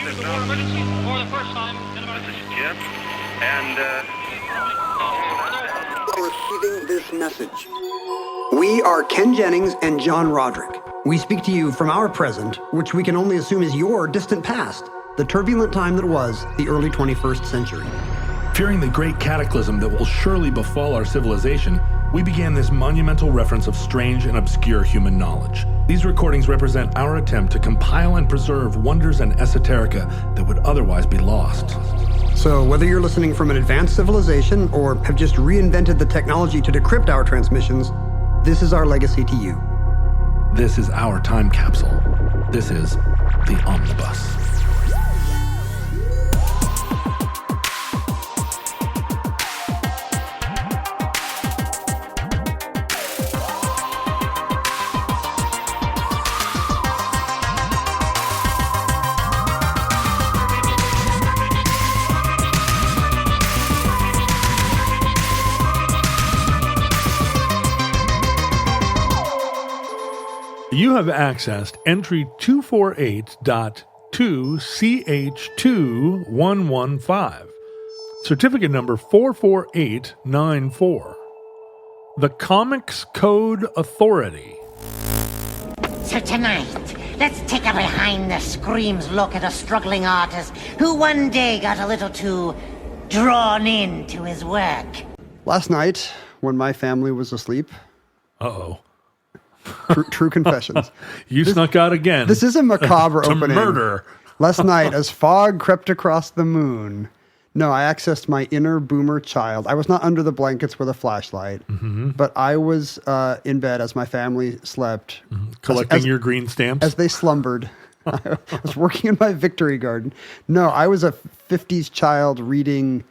This is Jim, and receiving this message. We are Ken Jennings and John Roderick. We speak to you from our present, which we can only assume is your distant past, the turbulent time that was the early 21st century. Fearing the great cataclysm that will surely befall our civilization, we began this monumental reference of strange and obscure human knowledge. These recordings represent our attempt to compile and preserve wonders and esoterica that would otherwise be lost. So whether you're listening from an advanced civilization or have just reinvented the technology to decrypt our transmissions, this is our legacy to you. This is our time capsule. This is the Omnibus. You have accessed entry 248.2CH2115, certificate number 44894. The Comics Code Authority. So tonight, let's take a behind-the-screams look at a struggling artist who one day got a little too drawn into his work. Last night, when my family was asleep... Uh-oh. True confessions. You snuck out again. This is a macabre opening. Murder. Last night, as fog crept across the moon, I accessed my inner boomer child. I was not under the blankets with a flashlight, but I was in bed as my family slept. Collecting your green stamps? As they slumbered. I was working in my victory garden. No, I was a 50s child reading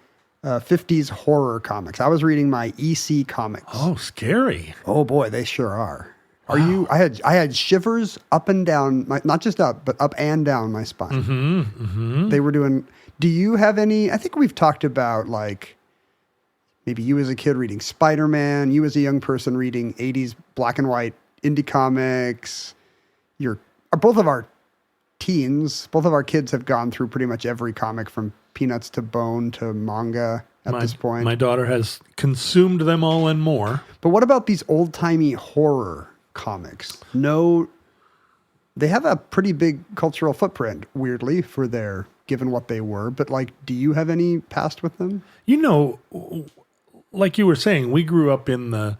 50s horror comics. I was reading my EC comics. Oh, scary. Oh boy, they sure are. Wow. I had shivers up and down, not just up, but up and down my spine. They were doing, do you have any, I think we've talked about like, maybe you as a kid reading Spider-Man, you as a young person reading 80s black and white indie comics. Both of our kids have gone through pretty much every comic from Peanuts to Bone to manga at this point. My daughter has consumed them all and more. But what about these old-timey horror comics? No, they have a pretty big cultural footprint, weirdly, for their, given what they were. But like, do you have any past with them? Like you were saying, we grew up in the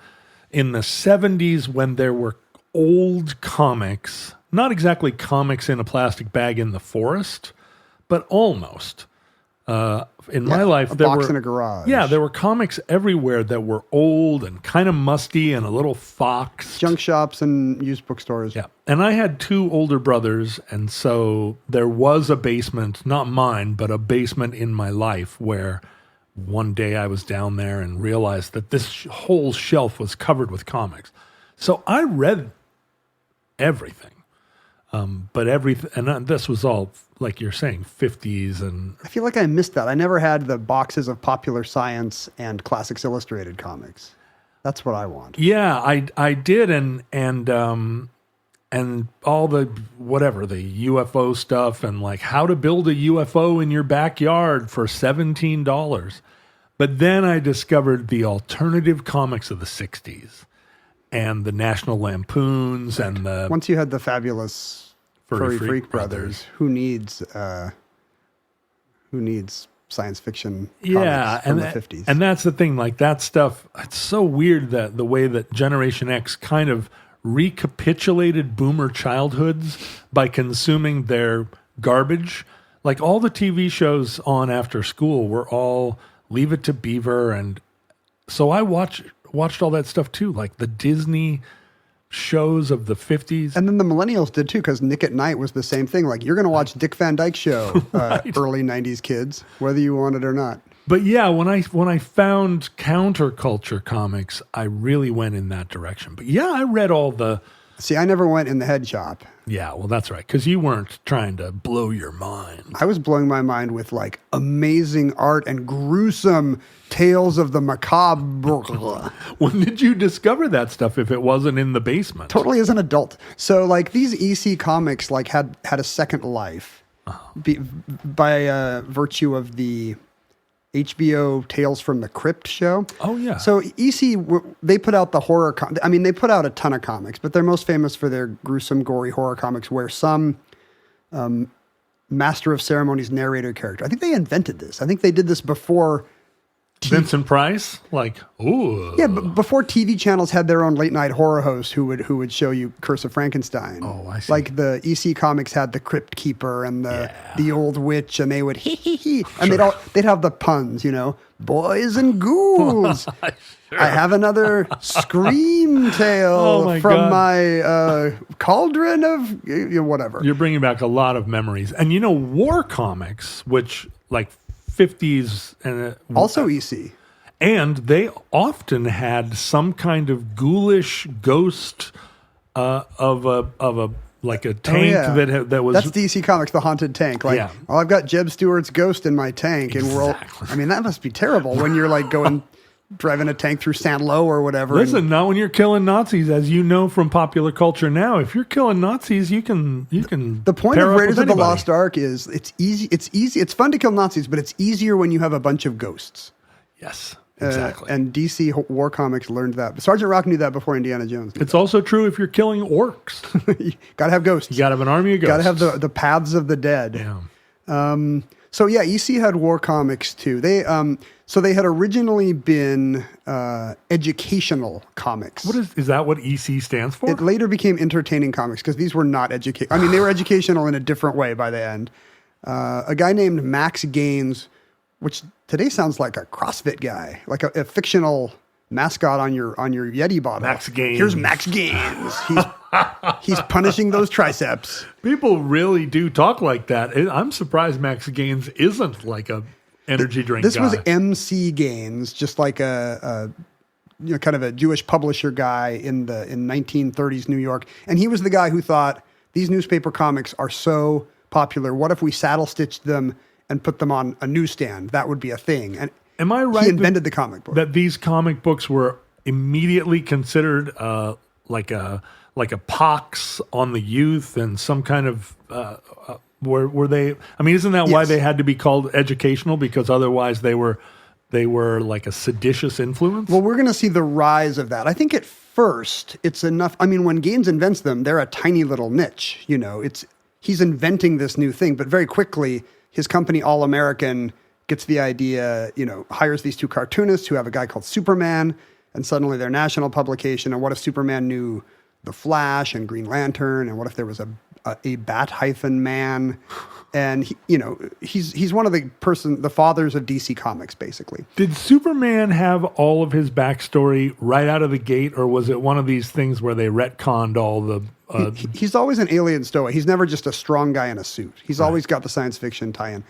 70s when there were old comics, not exactly comics in a plastic bag in the forest, but almost. In my life, there box were in a garage. Yeah, there were comics everywhere that were old and kind of musty and a little foxed. Junk shops and used bookstores. Yeah, and I had two older brothers, and so there was a basement, not mine, but a basement in my life where one day I was down there and realized that this whole shelf was covered with comics. So I read everything. This was all, like you're saying, 50s. And I feel like I missed that. I never had the boxes of Popular Science and Classics Illustrated comics. That's what I want. Yeah, I did, and all the the UFO stuff and like how to build a UFO in your backyard for $17. But then I discovered the alternative comics of the 60s. And the National Lampoons and the... Once you had the fabulous Furry Freak Brothers, who needs science fiction comics from the 50s? And that's the thing, like that stuff, it's so weird that the way that Generation X kind of recapitulated boomer childhoods by consuming their garbage. Like all the TV shows on after school were all Leave It to Beaver, and so I watched all that stuff too, like the Disney shows of the 50s. And then the millennials did too, because Nick at Night was the same thing. Like, you're going to watch Dick Van Dyke Show, right. Early 90s kids, whether you want it or not. But yeah, when I found counterculture comics, I really went in that direction. But yeah, I read all the... See, I never went in the head shop. Yeah, well, that's right, because you weren't trying to blow your mind. I was blowing my mind with, like, amazing art and gruesome tales of the macabre. When did you discover that stuff if it wasn't in the basement? Totally as an adult. So, like, these EC comics, like, had a second life. by virtue of the HBO Tales from the Crypt show. Oh, yeah. So EC, they put out the horror. They put out a ton of comics, but they're most famous for their gruesome, gory horror comics where some master of ceremonies narrator character. I think they invented this. I think they did this before. Vincent Price, like, ooh. Yeah, but before TV channels had their own late night horror host who would show you Curse of Frankenstein. Oh, I see. Like the EC comics had the Crypt Keeper and the Old Witch, and they would hee, and they'd have the puns, boys and ghouls. Sure. I have another scream tale from my cauldron of whatever. You're bringing back a lot of memories, and war comics, which like 50s and also EC, and they often had some kind of ghoulish ghost of a like a tank that was. That's DC Comics, the haunted tank. Like, I've got Jeb Stewart's ghost in my tank, and that must be terrible when you're like going. Driving a tank through Saint Lo or whatever. Listen, not when you're killing Nazis, as you know from popular culture now. If you're killing Nazis, you can. The point of Raiders of the Lost Ark is it's easy. It's fun to kill Nazis, but it's easier when you have a bunch of ghosts. Yes, exactly. And DC War Comics learned that. Sergeant Rock knew that before Indiana Jones. It's also true if you're killing orcs. You gotta have ghosts. You gotta have an army of ghosts. You gotta have the paths of the dead. Yeah. So yeah, EC had war comics too. They they had originally been educational comics. Is that what EC stands for? It later became entertaining comics because these were not educational. They were educational in a different way by the end. A guy named Max Gaines, which today sounds like a CrossFit guy, like a fictional mascot on your Yeti bottle. Max Gaines. Here's Max Gaines. He's punishing those triceps. People really do talk like that. I'm surprised Max Gaines isn't like a energy drink This guy. was MC Gaines, just like a kind of a Jewish publisher guy in 1930s New York. And he was the guy who thought, these newspaper comics are so popular. What if we saddle stitched them and put them on a newsstand? That would be a thing. And am I right? He invented the comic book. That these comic books were immediately considered like a pox on the youth and some kind of were they? Isn't that why they had to be called educational? Because otherwise they were like a seditious influence. Well, we're going to see the rise of that. I think at first it's enough. When Gaines invents them, they're a tiny little niche. He's inventing this new thing, but very quickly his company, All American, gets the idea. Hires these two cartoonists who have a guy called Superman, and suddenly they're national publication. And what if Superman knew the Flash and Green Lantern, and what if there was a Bat-man, and he's one of the fathers of DC Comics, basically. Did Superman have all of his backstory right out of the gate, or was it one of these things where they retconned all the? He's always an alien stowaway. He's never just a strong guy in a suit. He's always got the science fiction tie-in,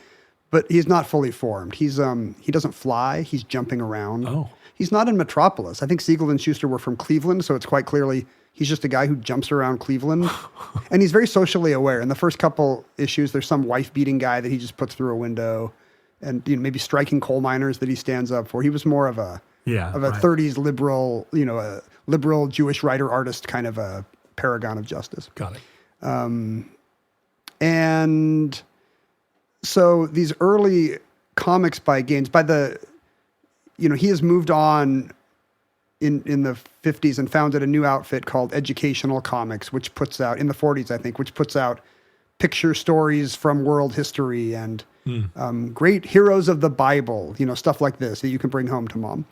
but he's not fully formed. He doesn't fly. He's jumping around. Oh. He's not in Metropolis. I think Siegel and Schuster were from Cleveland, so it's quite clearly he's just a guy who jumps around Cleveland. And he's very socially aware. In the first couple issues, there's some wife-beating guy that he just puts through a window, and maybe striking coal miners that he stands up for. He was more of a 30s liberal, a liberal Jewish writer-artist kind of a paragon of justice. Got it. And so these early comics by Gaines, he has moved on in the 50s and founded a new outfit called Educational Comics, which puts out, in the 40s, I think, which puts out picture stories from world history and great heroes of the Bible, stuff like this that you can bring home to mom.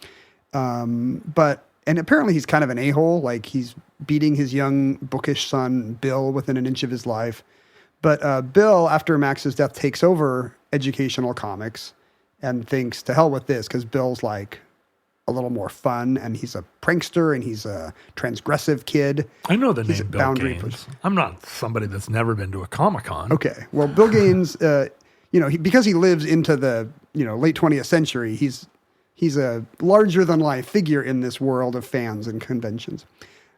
And apparently he's kind of an a-hole, like he's beating his young bookish son, Bill, within an inch of his life. But Bill, after Max's death, takes over Educational Comics and thinks, to hell with this, because Bill's like a little more fun, and he's a prankster, and he's a transgressive kid. I know the name Bill Gaines. I'm not somebody that's never been to a Comic-Con. Okay. Well, Bill Gaines, because he lives into the late 20th century, he's a larger-than-life figure in this world of fans and conventions.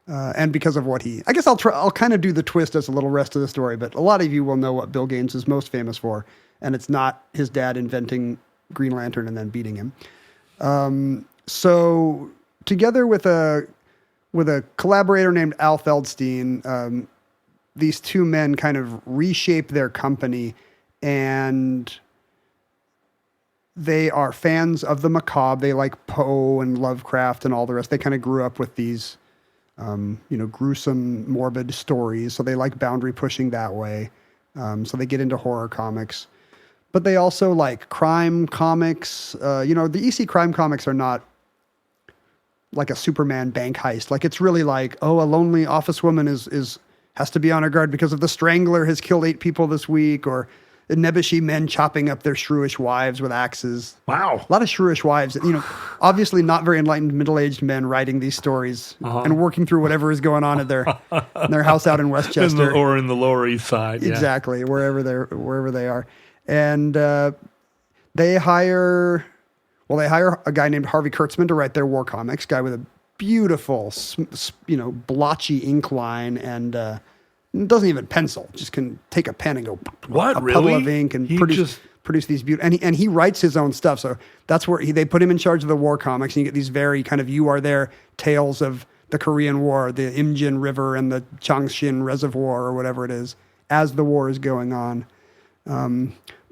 And because of what I guess I'll kind of do the twist as a little rest of the story, but a lot of you will know what Bill Gaines is most famous for, and it's not his dad inventing Green Lantern and then beating him. So together with a collaborator named Al Feldstein, these two men kind of reshape their company and they are fans of the macabre. They like Poe and Lovecraft and all the rest. They kind of grew up with these, gruesome, morbid stories. So they like boundary pushing that way. So they get into horror comics. But they also like crime comics. The EC crime comics are not like a Superman bank heist. Like, it's really like, a lonely office woman has to be on her guard because of the Strangler has killed 8 people this week, or Nebuchadnezzar men chopping up their shrewish wives with axes. Wow. A lot of shrewish wives, obviously not very enlightened middle-aged men writing these stories and working through whatever is going on at their house out in Westchester. Or in the Lower East Side. Yeah. Exactly, wherever they are. And they hire a guy named Harvey Kurtzman to write their war comics, guy with a beautiful, blotchy ink line, and doesn't even pencil, just can take a pen and go puddle of ink and produce these beautiful, and he writes his own stuff. So that's where they put him in charge of the war comics, and you get these very kind of you are there tales of the Korean War, the Imjin River and the Changshin Reservoir or whatever it is, as the war is going on.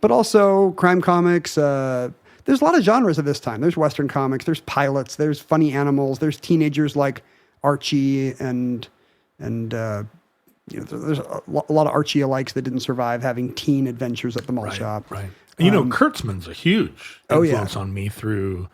But also crime comics. There's a lot of genres of this time. There's Western comics, there's pilots, there's funny animals, there's teenagers like Archie and there's a lot of Archie alikes that didn't survive having teen adventures at the mall shop. Right. Kurtzman's a huge influence on me through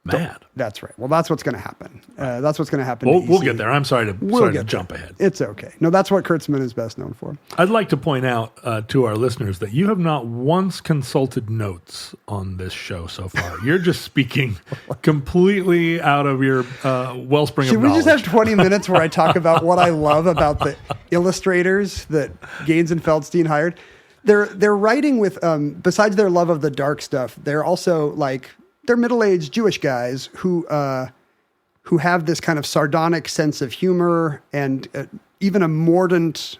Mad. That's right. Well, that's what's going to happen. That's what's going to happen. We'll get there. I'm sorry to jump ahead. It's okay. No, that's what Kurtzman is best known for. I'd like to point out to our listeners that you have not once consulted notes on this show so far. You're just speaking completely out of your wellspring of knowledge. Should we just have 20 minutes where I talk about what I love about the illustrators that Gaines and Feldstein hired? They're writing with, besides their love of the dark stuff, they're also like, they're middle-aged Jewish guys who have this kind of sardonic sense of humor and even a mordant,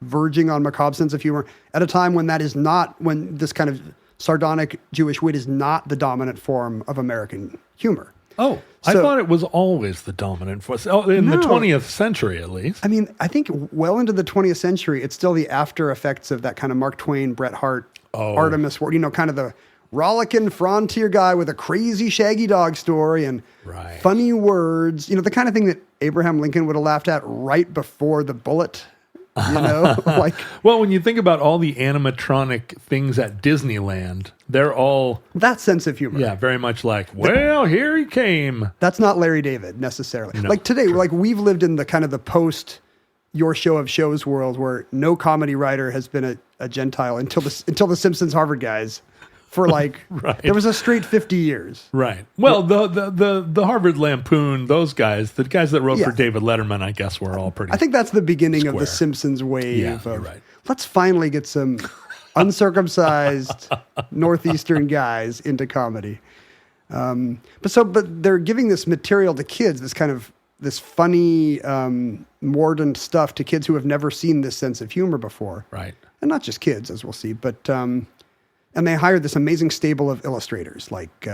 verging on macabre sense of humor at a time when when this kind of sardonic Jewish wit is not the dominant form of American humor. Oh, I thought it was always the dominant force in the 20th century, at least. I mean, I think well into the 20th century, it's still the after effects of that kind of Mark Twain, Bret Hart, Artemis Ward, kind of the rollicking frontier guy with a crazy shaggy dog story and funny words, the kind of thing that Abraham Lincoln would have laughed at right before the bullet, Well, when you think about all the animatronic things at Disneyland, they're all... that sense of humor. Yeah, very much like, well, here he came. That's not Larry David, necessarily. No, like today, we've lived in the kind of the post Your Show of Shows world where no comedy writer has been a Gentile until the Simpsons Harvard guys. For there was a straight 50 years. Right. Well, the Harvard Lampoon, those guys, the guys that wrote for David Letterman, I guess, were all pretty. I think that's the beginning of the Simpsons wave. You're right. Let's finally get some uncircumcised Northeastern guys into comedy. But they're giving this material to kids, this funny, mordant stuff to kids who have never seen this sense of humor before. Right. And not just kids, as we'll see, but. And they hired this amazing stable of illustrators, like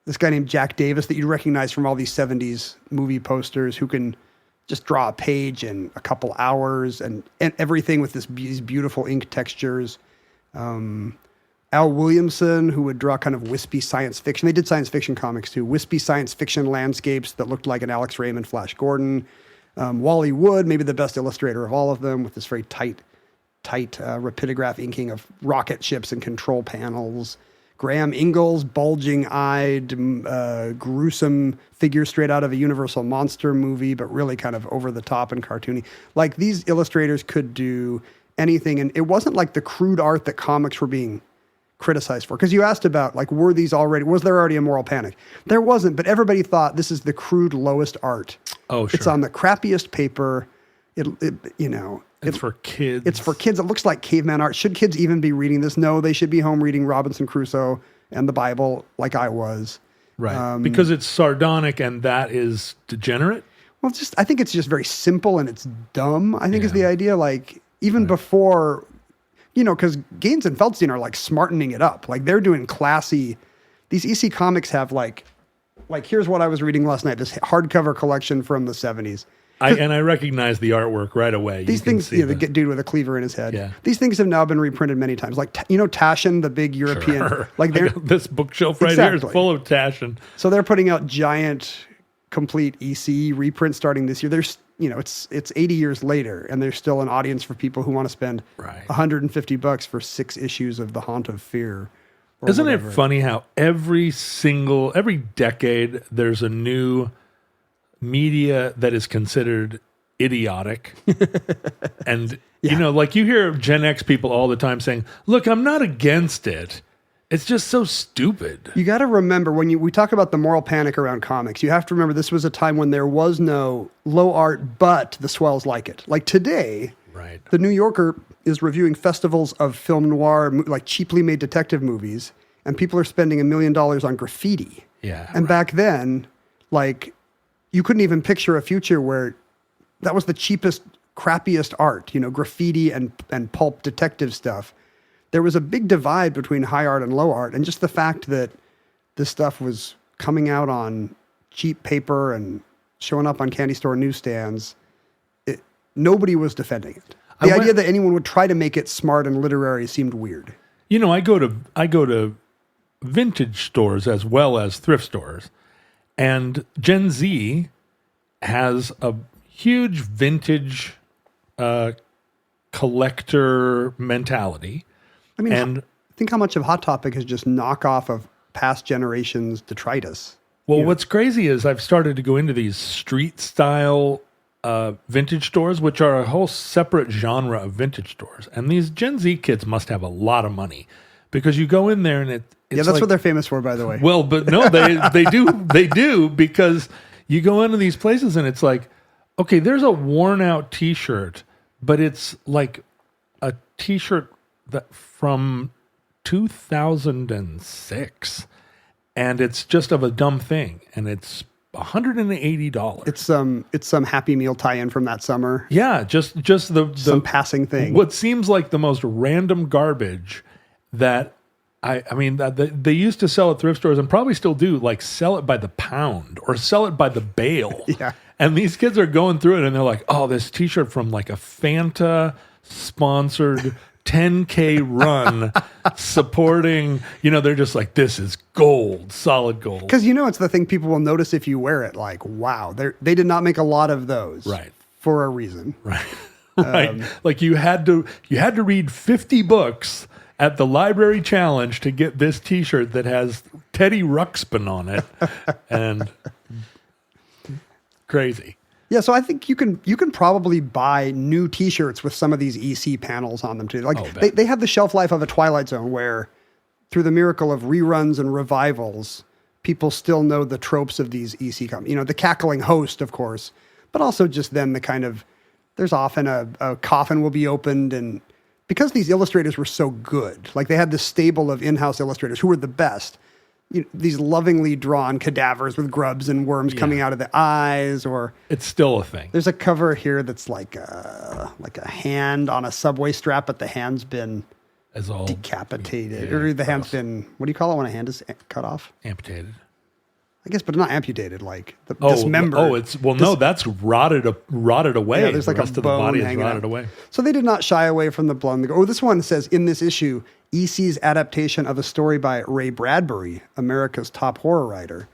this guy named Jack Davis that you'd recognize from all these 70s movie posters, who can just draw a page in a couple hours and everything with these beautiful ink textures. Al Williamson, who would draw kind of wispy science fiction. They did science fiction comics too. Wispy science fiction landscapes that looked like an Alex Raymond, Flash Gordon. Wally Wood, maybe the best illustrator of all of them, with this very tight rapidograph inking of rocket ships and control panels. Graham Ingalls, bulging-eyed, gruesome figure straight out of a Universal monster movie, but really kind of over the top and cartoony. Like, these illustrators could do anything, and it wasn't like the crude art that comics were being criticized for. Because you asked about, was there already a moral panic? There wasn't, but everybody thought this is the crude lowest art. Oh, sure. It's on the crappiest paper. It's for kids. It's for kids. It looks like caveman art. Should kids even be reading this? No, they should be home reading Robinson Crusoe and the Bible like I was. Right. Because it's sardonic and that is degenerate? Well, I think it's just very simple and it's dumb, I think is the idea. Like, even before, because Gaines and Feldstein are smartening it up. Like, they're doing classy. These EC comics have like here's what I was reading last night, this hardcover collection from the 70s. I recognize the artwork right away. These things, the dude with a cleaver in his head. Yeah. These things have now been reprinted many times. Like, Taschen, the big European. Sure. Like this bookshelf right here is full of Taschen. So they're putting out giant, complete EC reprints starting this year. There's, it's 80 years later, and there's still an audience for people who want to spend $150 for 6 issues of The Haunt of Fear. Isn't it funny how every decade there's a new media that is considered idiotic? And, like you hear Gen X people all the time saying, look, I'm not against it. It's just so stupid. You got to remember, when we talk about the moral panic around comics, you have to remember this was a time when there was no low art, but the swells like it. Like today, the New Yorker is reviewing festivals of film noir, like cheaply made detective movies, and people are spending $1 million on graffiti. Yeah. And back then, like, you couldn't even picture a future where that was the cheapest, crappiest art, graffiti and pulp detective stuff. There was a big divide between high art and low art, and just the fact that this stuff was coming out on cheap paper and showing up on candy store newsstands, nobody was defending it. The idea that anyone would try to make it smart and literary seemed weird. I go to vintage stores as well as thrift stores, and Gen Z has a huge vintage collector mentality. I mean, think how much of Hot Topic is just knockoff of past generations' detritus. Well, what's crazy is I've started to go into these street style vintage stores, which are a whole separate genre of vintage stores. And these Gen Z kids must have a lot of money, because you go in there and it's that's like, what they're famous for, by the way. Well, but no, they do, because you go into these places and it's like, okay, there's a worn out T-shirt, but it's like a T-shirt that from 2006, and it's just of a dumb thing, and it's $180. It's some Happy Meal tie-in from that summer. Yeah, just the some passing thing. What seems like the most random garbage that I mean that they used to sell at thrift stores, and probably still do, like sell it by the pound or sell it by the bale. Yeah. And these kids are going through it and they're like, oh, this T-shirt from like a Fanta sponsored 10K run supporting, they're just like, this is gold, solid gold. Because it's the thing people will notice if you wear it. Like, wow, they did not make a lot of those, right? For a reason, right? Right. Like you had to read 50 books at the Library Challenge to get this T-shirt that has Teddy Ruxpin on it, and crazy. Yeah, so I think you can probably buy new T-shirts with some of these EC panels on them too. Like they have the shelf life of a Twilight Zone, where through the miracle of reruns and revivals, people still know the tropes of these EC comics. The cackling host, of course, but also just then the kind of, there's often a coffin will be opened, and because these illustrators were so good, like they had this stable of in-house illustrators who were the best. These lovingly drawn cadavers with grubs and worms coming out of the eyes, or it's still a thing. There's a cover here that's like a hand on a subway strap, but the hand's been decapitated, or the hand's been, what do you call it when a hand is cut off? Amputated, I guess, but not amputated, like dismembered. That's rotted away. Yeah, there's like the rest a bone of the body is hanging rotted out. Away. So they did not shy away from the blood. This one says, in this issue, EC's adaptation of a story by Ray Bradbury, America's top horror writer.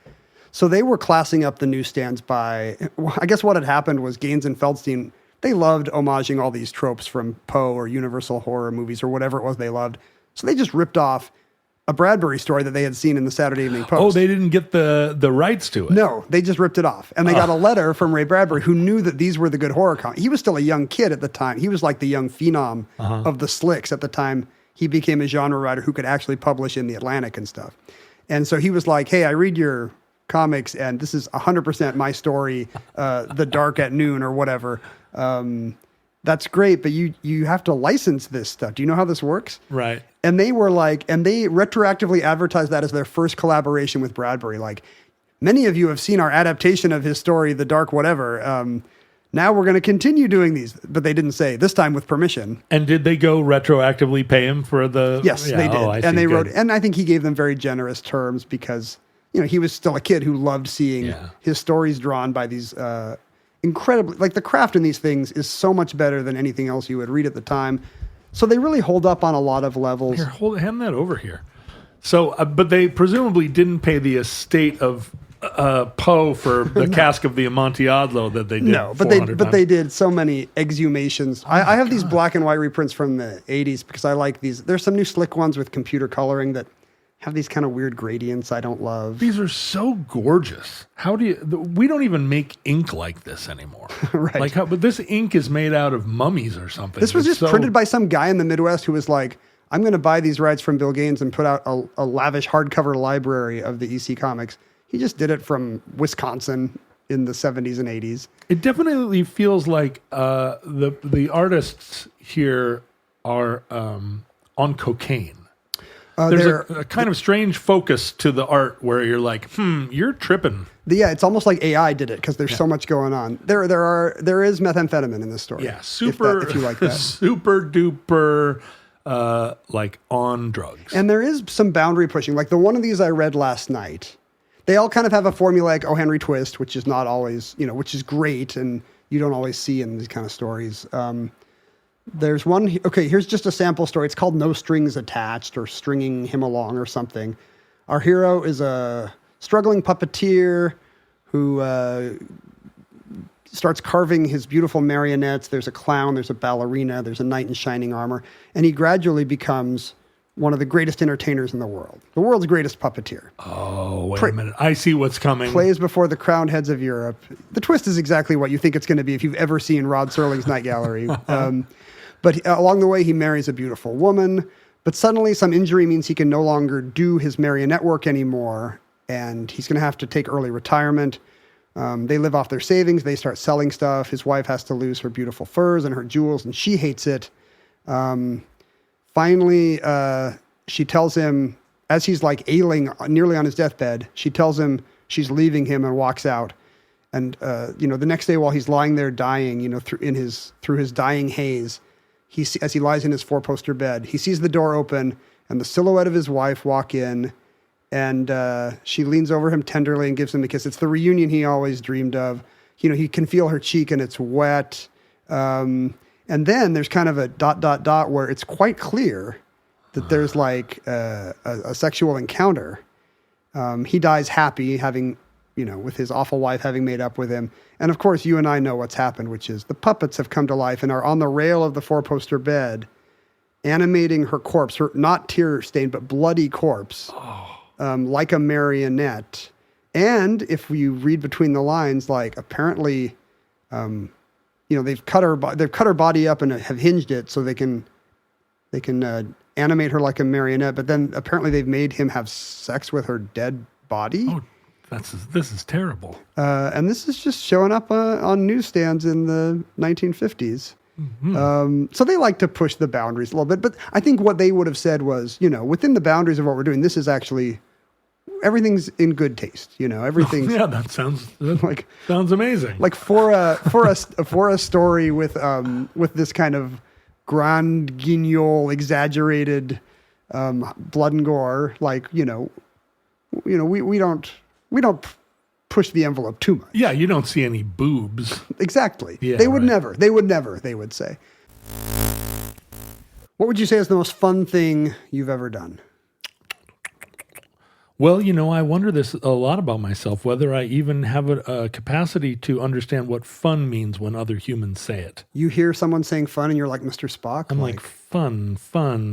So they were classing up the newsstands by, I guess what had happened was Gaines and Feldstein, they loved homaging all these tropes from Poe or Universal horror movies or whatever it was they loved. So they just ripped off a Bradbury story that they had seen in the Saturday Evening Post. Oh, they didn't get the rights to it. No, they just ripped it off. And they got a letter from Ray Bradbury, who knew that these were the good horror comics. He was still a young kid at the time. He was like the young phenom of the slicks at the time. He became a genre writer who could actually publish in the Atlantic and stuff. And so he was like, hey, I read your comics, and this is 100% my story, The Dark at Noon or whatever. That's great, but you have to license this stuff. Do you know how this works? Right. And they were like, and they retroactively advertised that as their first collaboration with Bradbury. Like, many of you have seen our adaptation of his story, The Dark Whatever. Now we're going to continue doing these, but they didn't say, this time with permission. And did they go retroactively pay him for the? Yes, they did. And they wrote, and I think he gave them very generous terms because, he was still a kid who loved seeing his stories drawn by these incredibly, like the craft in these things is so much better than anything else you would read at the time. So they really hold up on a lot of levels. Here, hand that over here. So, but they presumably didn't pay the estate of Poe for the cask of the Amontillado that they did. No, but they did so many exhumations. I have these black and white reprints from the 80s because I like these. There's some new slick ones with computer coloring that have these kind of weird gradients I don't love. These are so gorgeous. How do you? We don't even make ink like this anymore. Right. Like but this ink is made out of mummies or something. This was just printed by some guy in the Midwest who was like, I'm going to buy these rights from Bill Gaines and put out a lavish hardcover library of the EC comics. He just did it from Wisconsin in the 70s and 80s. It definitely feels like the artists here are on cocaine. There's a kind of strange focus to the art where you're like, you're tripping. Yeah, it's almost like AI did it because there's so much going on. There is methamphetamine in this story. Yeah, super. If you like that, super duper, like on drugs. And there is some boundary pushing. Like the one of these I read last night. They all kind of have a formulaic O. Henry twist, which is not always, which is great, and you don't always see in these kind of stories. There's one, okay, here's just a sample story. It's called No Strings Attached or Stringing Him Along or something. Our hero is a struggling puppeteer who starts carving his beautiful marionettes. There's a clown, there's a ballerina, there's a knight in shining armor, and he gradually becomes one of the greatest entertainers in the world's greatest puppeteer. Oh, wait a minute. I see what's coming. Plays before the crowned heads of Europe. The twist is exactly what you think it's going to be if you've ever seen Rod Serling's Night Gallery. But along the way, he marries a beautiful woman. But suddenly, some injury means he can no longer do his marionette work anymore, and he's going to have to take early retirement. They live off their savings. They start selling stuff. His wife has to lose her beautiful furs and her jewels, and she hates it. Finally, she tells him, as he's like ailing, nearly on his deathbed, she tells him she's leaving him and walks out. And the next day, while he's lying there dying, through his dying haze, as he lies in his 4-poster bed, he sees the door open and the silhouette of his wife walk in, and she leans over him tenderly and gives him a kiss. It's the reunion he always dreamed of. He can feel her cheek and it's wet. And then there's kind of a ... where it's quite clear that there's like a sexual encounter. He dies happy, having, with his awful wife having made up with him. And of course, you and I know what's happened, which is the puppets have come to life and are on the rail of the 4-poster bed, animating her corpse, her not tear-stained, but bloody corpse, like a marionette. And if you read between the lines, like apparently... they've cut her body up and have hinged it so they can animate her like a marionette. But then apparently they've made him have sex with her dead body. Oh, this is terrible. And this is just showing up on newsstands in the 1950s. Mm-hmm. So they like to push the boundaries a little bit. But I think what they would have said was, within the boundaries of what we're doing, this is actually everything's in good taste. Everything's that sounds amazing. Like for a story with this kind of grand guignol, exaggerated blood and gore, like we don't push the envelope too much. Yeah, you don't see any boobs. Exactly. Yeah, they would never. They would say. What would you say is the most fun thing you've ever done? Well, I wonder this a lot about myself, whether I even have a capacity to understand what fun means when other humans say it. You hear someone saying fun and you're like Mr. Spock? I'm like fun.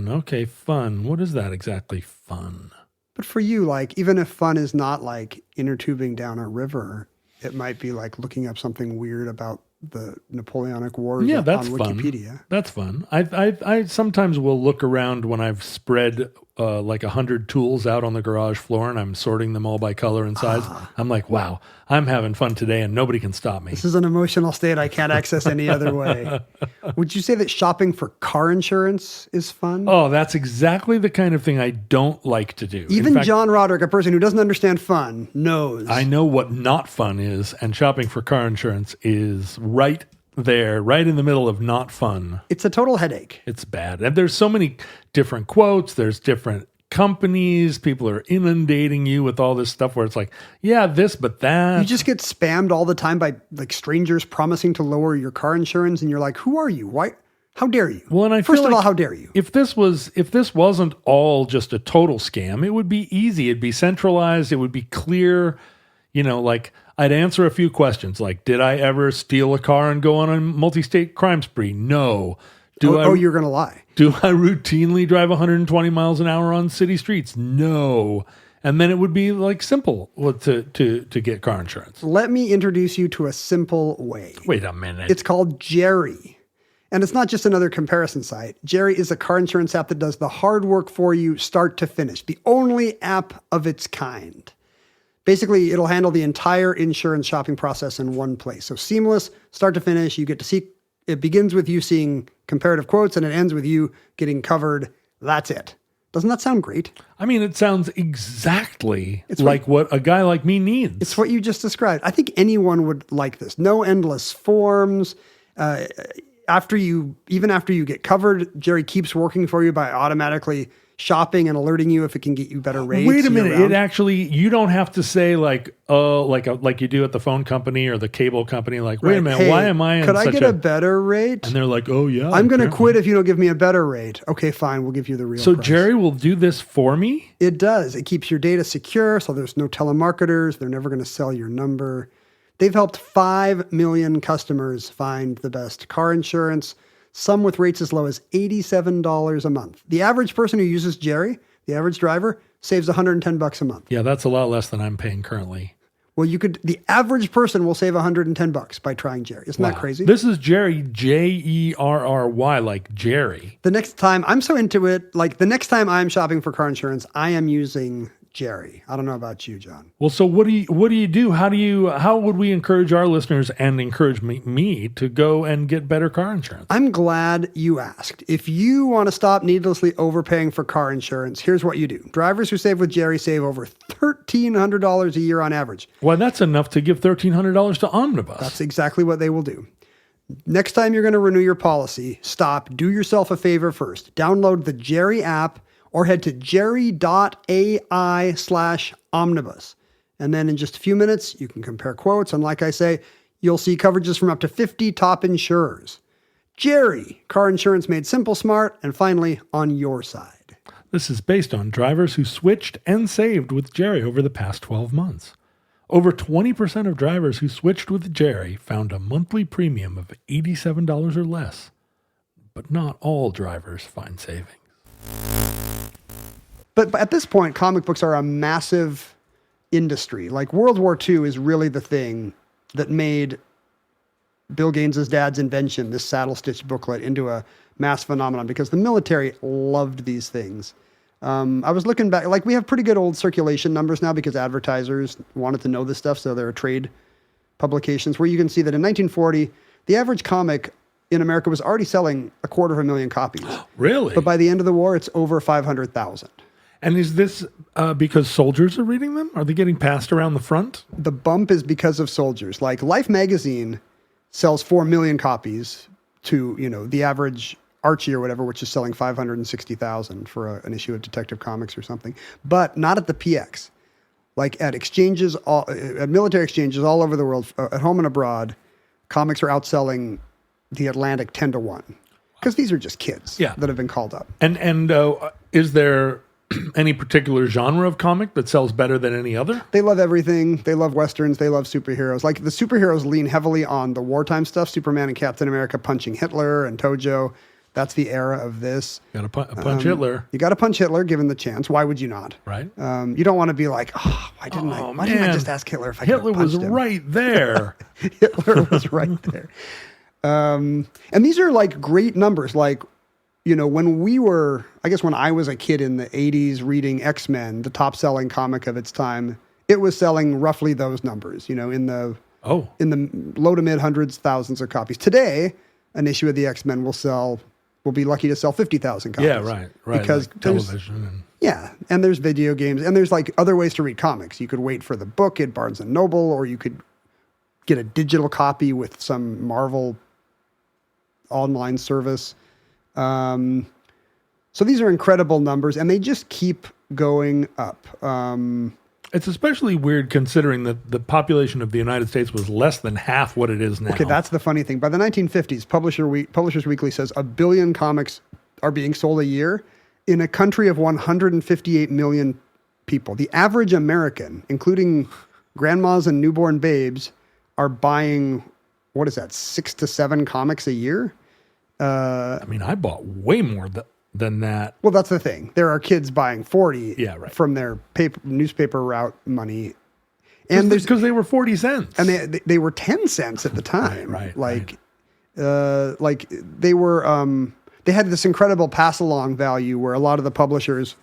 Okay, fun. What is that exactly, fun? But for you, like, even if fun is not like inner tubing down a river, it might be like looking up something weird about the Napoleonic Wars on Wikipedia. Fun. That's fun. I sometimes will look around when I've spread like 100 tools out on the garage floor and I'm sorting them all by color and size. I'm like, wow, I'm having fun today and nobody can stop me. This is an emotional state I can't access any other way. Would you say that shopping for car insurance is fun? Oh, that's exactly the kind of thing I don't like to do. Even John Roderick, a person who doesn't understand fun, knows. I know what not fun is, and shopping for car insurance is right there, right in the middle of not fun. It's a total headache. It's bad. And there's so many different quotes. There's different companies. People are inundating you with all this stuff where it's like, yeah, this, but that. You just get spammed all the time by like strangers promising to lower your car insurance, and you're like, "Who are you? Why? How dare you?" Well, and I first feel of like all, how dare you? If this wasn't all just a total scam, it would be easy. It'd be centralized. It would be clear. Like I'd answer a few questions, like, did I ever steal a car and go on a multi-state crime spree? No. You're gonna lie. Do I routinely drive 120 miles an hour on city streets? No. And then it would be like simple to get car insurance. Let me introduce you to a simple way. Wait a minute. It's called Jerry. And it's not just another comparison site. Jerry is a car insurance app that does the hard work for you start to finish. The only app of its kind. Basically, it'll handle the entire insurance shopping process in one place. So seamless, start to finish. You get to see, it begins with you seeing comparative quotes and it ends with you getting covered. That's it. Doesn't that sound great? I mean, it sounds exactly like what a guy like me needs. It's what you just described. I think anyone would like this. No endless forms. Even after you get covered, Jerry keeps working for you by automatically shopping and alerting you if it can get you better rates. Wait a minute. It actually, you don't have to say like you do at the phone company or the cable company, like, wait a minute, hey, why am I in could I such get a better rate? And they're like, oh yeah. I'm going to quit if you don't give me a better rate. Okay, fine. We'll give you the real So price. Jerry will do this for me? It does. It keeps your data secure, so there's no telemarketers. They're never going to sell your number. They've helped 5 million customers find the best car insurance, some with rates as low as $87 a month. The average person who uses Jerry, the average driver, saves $110 a month. Yeah, that's a lot less than I'm paying currently. Well, the average person will save $110 by trying Jerry. Isn't that crazy? This is Jerry, Jerry, like Jerry. The next time, I'm so into it, like the next time I'm shopping for car insurance, I am using Jerry. I don't know about you, John. Well, so what do you do? How would we encourage our listeners and encourage me to go and get better car insurance? I'm glad you asked. If you want to stop needlessly overpaying for car insurance, here's what you do. Drivers who save with Jerry save over $1,300 a year on average. Well, that's enough to give $1,300 to Omnibus. That's exactly what they will do. Next time you're going to renew your policy, stop, do yourself a favor first. Download the Jerry app or head to jerry.ai/omnibus. And then in just a few minutes, you can compare quotes. And like I say, you'll see coverages from up to 50 top insurers. Jerry, car insurance made simple, smart, and finally on your side. This is based on drivers who switched and saved with Jerry over the past 12 months. Over 20% of drivers who switched with Jerry found a monthly premium of $87 or less. But not all drivers find savings. But at this point, comic books are a massive industry. Like World War II is really the thing that made Bill Gaines' dad's invention, this saddle stitch booklet, into a mass phenomenon because the military loved these things. I was looking back, like we have pretty good old circulation numbers now because advertisers wanted to know this stuff. So there are trade publications where you can see that in 1940, the average comic in America was already selling 250,000 copies. Really? But by the end of the war, it's over 500,000. And is this because soldiers are reading them? Are they getting passed around the front? The bump is because of soldiers. Like Life magazine sells 4 million copies to, the average Archie or whatever, which is selling 560,000 for an issue of Detective Comics or something, but not at the PX. Like at exchanges, at military exchanges all over the world, at home and abroad, comics are outselling the Atlantic 10-1 because these are just kids that have been called up. And is there any particular genre of comic that sells better than any other? They love everything. They love Westerns. They love superheroes. Like the superheroes lean heavily on the wartime stuff. Superman and Captain America punching Hitler and Tojo. That's the era of this. Got to punch Hitler. You got to punch Hitler given the chance. Why would you not? Right. You don't want to be like, why didn't I just ask Hitler if I Hitler could have punched him? right there. Hitler was right there. And these are like great numbers. Like, when I was a kid in the 80s reading X-Men, the top selling comic of its time, it was selling roughly those numbers, in the low to mid hundreds, thousands of copies. Today, an issue of the X-Men will be lucky to sell 50,000 copies. Yeah, right. Because like television. And there's video games, and there's like other ways to read comics. You could wait for the book at Barnes & Noble, or you could get a digital copy with some Marvel online service. So these are incredible numbers, and they just keep going up. It's especially weird considering that the population of the United States was less than half what it is now. Okay, that's the funny thing. By the 1950s, Publishers Weekly says 1 billion comics are being sold a year in a country of 158 million people. The average American, including grandmas and newborn babes, are buying, 6 to 7 comics a year? I mean, I bought way more than that. Well, that's the thing. There are kids buying 40 from their newspaper route money. And because they were 40 cents. And they were 10 cents at the time. They were, they had this incredible pass along value where a lot of the publishers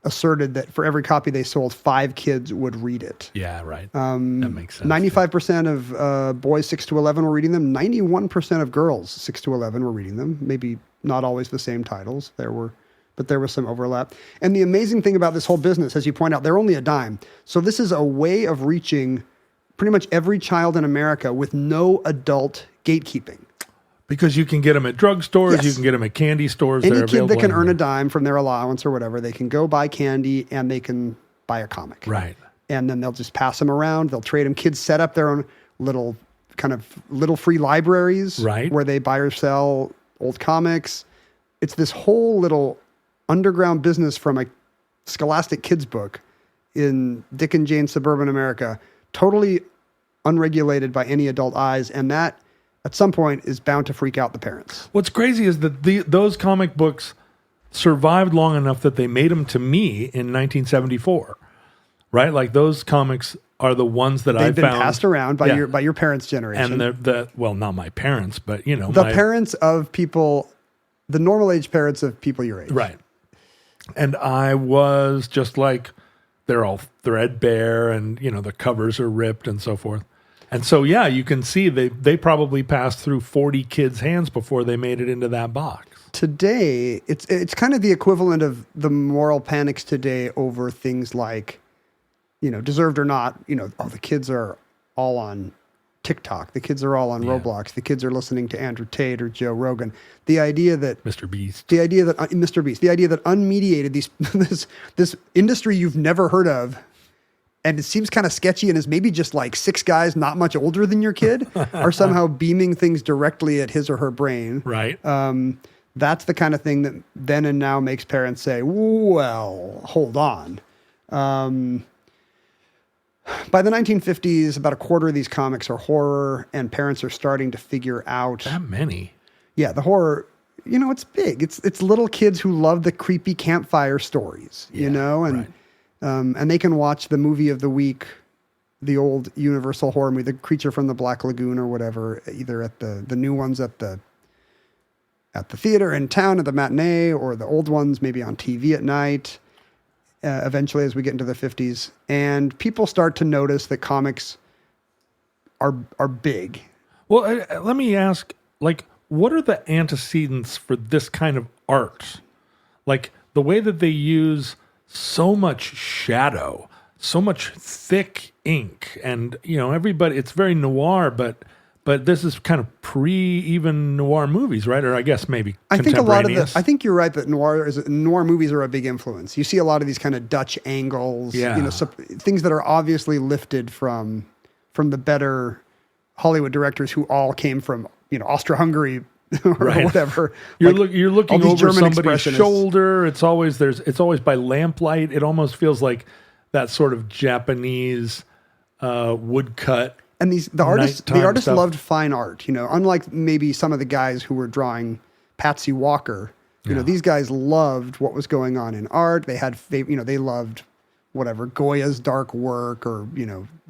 asserted that for every copy they sold, 5 kids would read it. Yeah, right. That makes sense. 95% of boys 6 to 11 were reading them. 91% of girls 6 to 11 were reading them. Maybe not always the same titles. But there was some overlap. And the amazing thing about this whole business, as you point out, they're only a dime. So this is a way of reaching pretty much every child in America with no adult gatekeeping. Because you can get them at drugstores, you can get them at candy stores. Any kid that can earn a dime from their allowance or whatever, they can go buy candy and they can buy a comic. Right. And then they'll just pass them around. They'll trade them. Kids set up their own little free libraries where they buy or sell old comics. It's this whole little underground business from a Scholastic kids book in Dick and Jane's suburban America, totally unregulated by any adult eyes. And that, at some point, is bound to freak out the parents. What's crazy is that those comic books survived long enough that they made them to me in 1974, right? Like those comics are the ones that I found. They've been passed around by your parents' generation. And well, not my parents, but parents of people, the normal age parents of people your age. Right. And I was just like, they're all threadbare and, the covers are ripped and so forth. And so, yeah, you can see they probably passed through 40 kids' hands before they made it into that box. Today, it's kind of the equivalent of the moral panics today over things like, deserved or not, the kids are all on TikTok. The kids are all on Roblox. The kids are listening to Andrew Tate or Joe Rogan. The idea that Mr. Beast. The idea that unmediated, this industry you've never heard of, and it seems kind of sketchy and is maybe just like 6 guys not much older than your kid are somehow beaming things directly at his or her brain. Right. That's the kind of thing that then and now makes parents say, well, hold on. By the 1950s, about a quarter of these comics are horror, and parents are starting to figure out... That many? Yeah, the horror... it's big. It's little kids who love the creepy campfire stories, and... Right. And they can watch the movie of the week, the old Universal horror movie, The Creature from the Black Lagoon or whatever, either at the new ones at the theater in town at the matinee, or the old ones maybe on TV at night, eventually as we get into the 50s. And people start to notice that comics are big. Well, let me ask, what are the antecedents for this kind of art? Like, the way that they use... so much shadow, so much thick ink, and everybody. It's very noir, but this is kind of even noir movies, right? Or I guess maybe I think a lot of I think you're right that noir movies are a big influence. You see a lot of these kind of Dutch angles, things that are obviously lifted from the better Hollywood directors who all came from Austro-Hungary. Or whatever. You're looking over German somebody's shoulder. It's always by lamplight. It almost feels like that sort of Japanese woodcut. And the artists loved fine art. Unlike maybe some of the guys who were drawing Patsy Walker. These guys loved what was going on in art. They had they loved whatever Goya's dark work or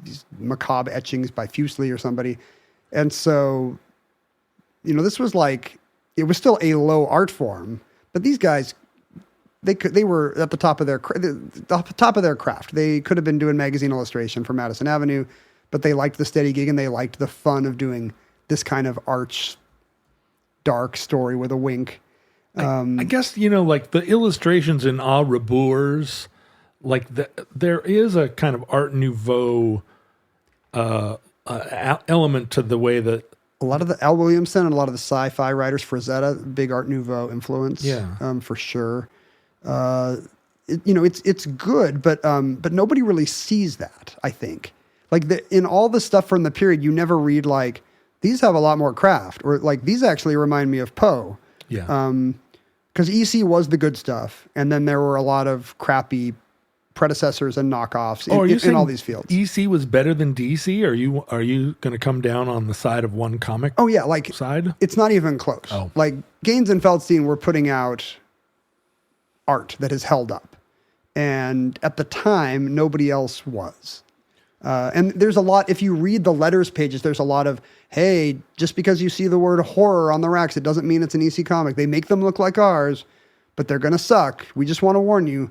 these macabre etchings by Fuseli or somebody, and so. This was it was still a low art form, but these guys, they were at the top of their craft. They could have been doing magazine illustration for Madison Avenue, but they liked the steady gig and they liked the fun of doing this kind of arch, dark story with a wink. I guess, the illustrations in A Rebours, there is a kind of Art Nouveau element to the way that a lot of the Al Williamson and a lot of the sci-fi writers, Frazetta, big Art Nouveau influence, for sure. it's good, but nobody really sees that, I think. Like in all the stuff from the period, you never read like, these have a lot more craft, or like, these actually remind me of Poe. Yeah. Because EC was the good stuff, and then there were a lot of crappy predecessors and knockoffs in all these fields. EC was better than DC? Are you going to come down on the side of one comic? Oh yeah, like side? It's not even close. Oh. Like Gaines and Feldstein were putting out art that has held up, and at the time, nobody else was. And there's a lot, if you read the letters pages, there's a lot of, hey, just because you see the word horror on the racks, it doesn't mean it's an EC comic. They make them look like ours, but they're going to suck. We just want to warn you,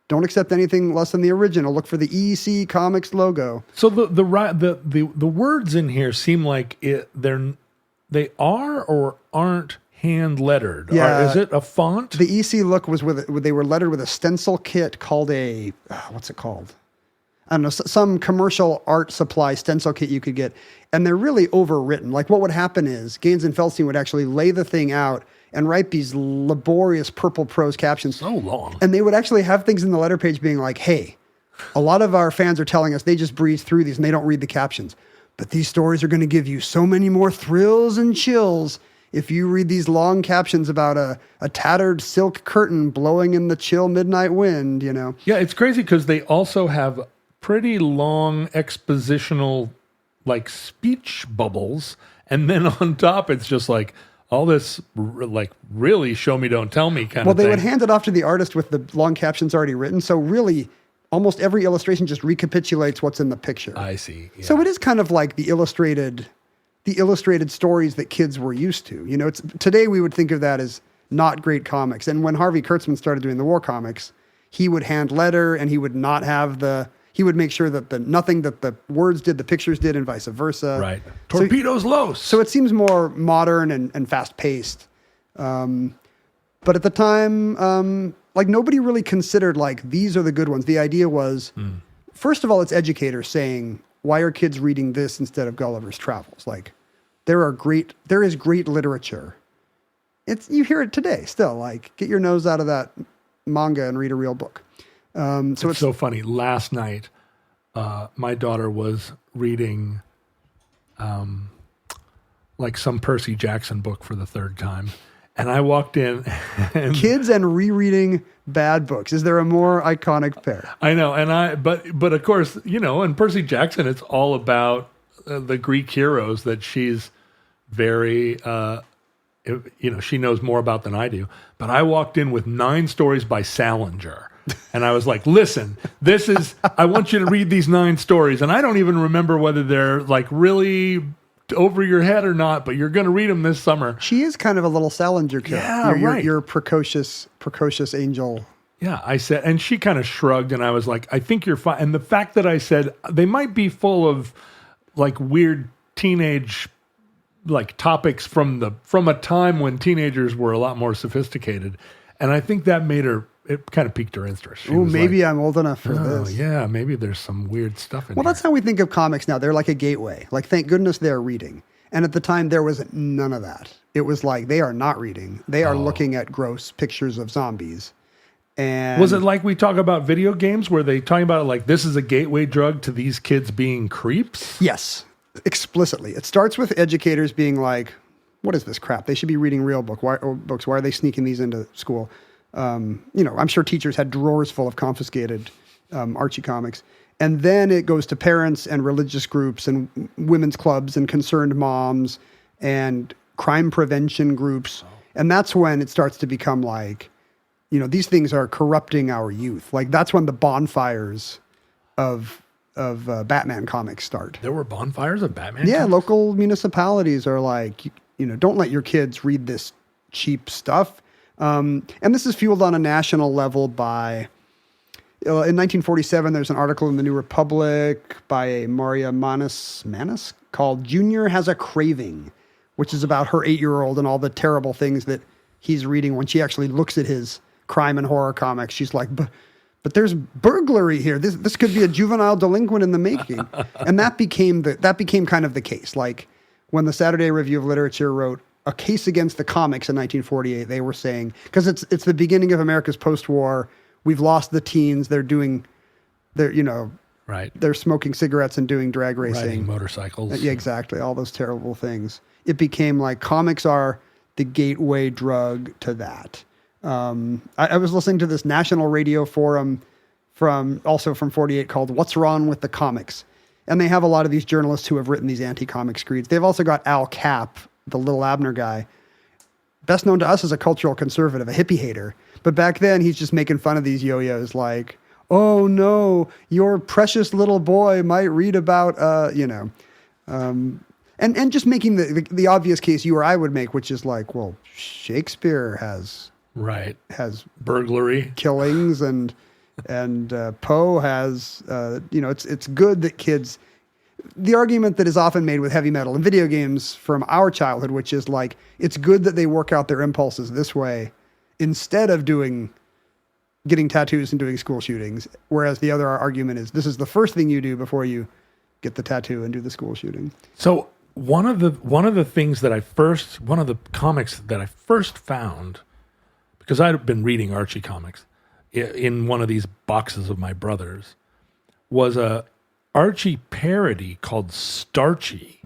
don't accept anything less than the original. Look for the EC Comics logo. So the words in here seem like they are or aren't hand lettered. Yeah. Is it a font? The EC look was they were lettered with a stencil kit called what's it called? I don't know, some commercial art supply stencil kit you could get. And they're really overwritten. Like what would happen is Gaines and Feldstein would actually lay the thing out and write these laborious purple prose captions. So long. And they would actually have things in the letter page being like, hey, a lot of our fans are telling us they just breeze through these and they don't read the captions. But these stories are going to give you so many more thrills and chills if you read these long captions about a tattered silk curtain blowing in the chill midnight wind, you know? Yeah, it's crazy because they also have pretty long expositional like speech bubbles, and then on top it's just like all this like really show me don't tell me kind of thing. Well, they would hand it off to the artist with the long captions already written, so really almost every illustration just recapitulates what's in the picture. I see. Yeah. So it is kind of like the illustrated stories that kids were used to. You know, today we would think of that as not great comics. And when Harvey Kurtzman started doing the war comics, he would hand letter, and he would not have he would make sure that nothing that the words did, the pictures did, and vice versa. Right. Torpedoes Los. So it seems more modern and fast-paced. But at the time, like nobody really considered like, these are the good ones. The idea was, first of all, it's educators saying, why are kids reading this instead of Gulliver's Travels? Like, there is great literature. You hear it today still, like, get your nose out of that manga and read a real book. So it's so funny. Last night, my daughter was reading like some Percy Jackson book for the third time. And I walked in. And kids and rereading bad books. Is there a more iconic pair? I know. But of course, you know, in Percy Jackson, it's all about the Greek heroes that she's very, she knows more about than I do. But I walked in with 9 stories by Salinger. And I was like, listen, I want you to read these 9 stories. And I don't even remember whether they're like really over your head or not, but you're going to read them this summer. She is kind of a little Salinger kid. Yeah, right. You're precocious angel. Yeah, I said, and she kind of shrugged, and I was like, I think you're fine. And the fact that I said, they might be full of like weird teenage like topics from a time when teenagers were a lot more sophisticated. And I think that it kind of piqued her interest. Oh, maybe I'm old enough for this. Yeah, maybe there's some weird stuff in Well, here. that's how we think of comics now. They're like a gateway. Like, thank goodness they're reading. And at the time, there was none of that. It was like, they are not reading. They are looking at gross pictures of zombies. And was it like we talk about video games where they talking about it like this is a gateway drug to these kids being creeps? Yes, explicitly. It starts with educators being like, what is this crap? They should be reading real books. Why are they sneaking these into school? I'm sure teachers had drawers full of confiscated Archie comics. And then it goes to parents and religious groups and women's clubs and concerned moms and crime prevention groups. And that's when it starts to become like, these things are corrupting our youth. Like, that's when the bonfires of Batman comics start. There were bonfires of Batman? Yeah, comics? local municipalities are like, don't let your kids read this cheap stuff. And this is fueled on a national level by, in 1947, there's an article in the New Republic by Maria Manis called Junior Has a Craving, which is about her 8-year-old and all the terrible things that he's reading. When she actually looks at his crime and horror comics, she's like, but there's burglary here. This could be a juvenile delinquent in the making. And that became kind of the case. Like, when the Saturday Review of Literature wrote a case against the comics in 1948, they were saying, because it's the beginning of America's post-war we've lost the teens. They're Right. they're smoking cigarettes and doing drag racing. Riding motorcycles. Yeah, exactly. All those terrible things. It became like comics are the gateway drug to that. I was listening to this national radio forum from 48 called What's Wrong with the Comics? And they have a lot of these journalists who have written these anti-comic screeds. They've also got Al Capp, the Little Abner guy, best known to us as a cultural conservative, a hippie hater. But back then, he's just making fun of these yo-yos like, oh no, your precious little boy might read about, and just making the obvious case you or I would make, which is like, well, Shakespeare has burglary, killings, and Poe has, it's good that kids. The argument that is often made with heavy metal and video games from our childhood, which is like, it's good that they work out their impulses this way instead of getting tattoos and doing school shootings. Whereas the other argument is this is the first thing you do before you get the tattoo and do the school shooting. So one of the comics that I first found, because I'd been reading Archie comics in one of these boxes of my brother's, was a Archie parody called Starchy.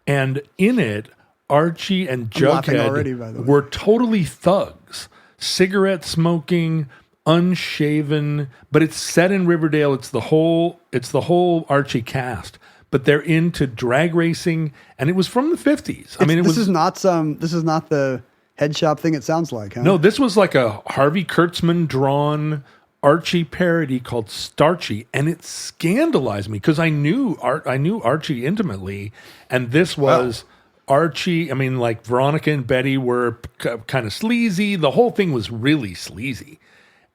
And in it, Archie and Jughead were totally thugs. Cigarette smoking, unshaven, but it's set in Riverdale. It's the whole Archie cast, but they're into drag racing, and it was from the 50s. This is not the head shop thing it sounds like, huh? No, this was like a Harvey Kurtzman drawn Archie parody called Starchy, and it scandalized me because I knew Archie intimately, and this was Archie. Like Veronica and Betty were kind of sleazy. The whole thing was really sleazy,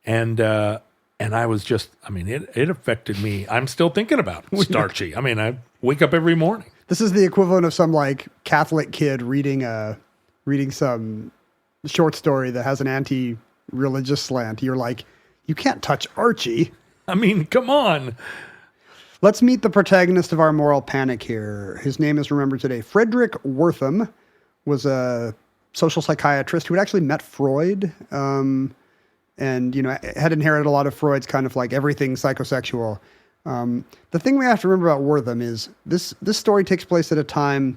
and I was just, it affected me. I'm still thinking about Starchy. I wake up every morning. This is the equivalent of some like Catholic kid reading some short story that has an anti-religious slant. You're like, you can't touch Archie. Come on. Let's meet the protagonist of our moral panic here. His name is remembered today. Frederick Wortham was a social psychiatrist who had actually met Freud, and had inherited a lot of Freud's kind of like everything psychosexual. The thing we have to remember about Wortham is this story takes place at a time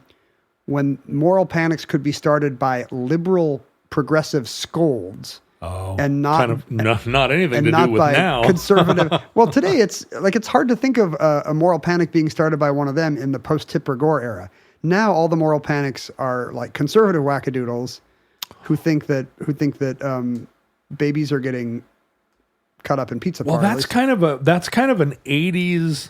when moral panics could be started by liberal progressive scolds. Oh, and not not anything to do with now. Conservative. Well, today it's hard to think of a moral panic being started by one of them in the post-Tipper Gore era. Now all the moral panics are like conservative wackadoodles who think that babies are getting cut up in pizza parlors. Well, that's kind of an 80s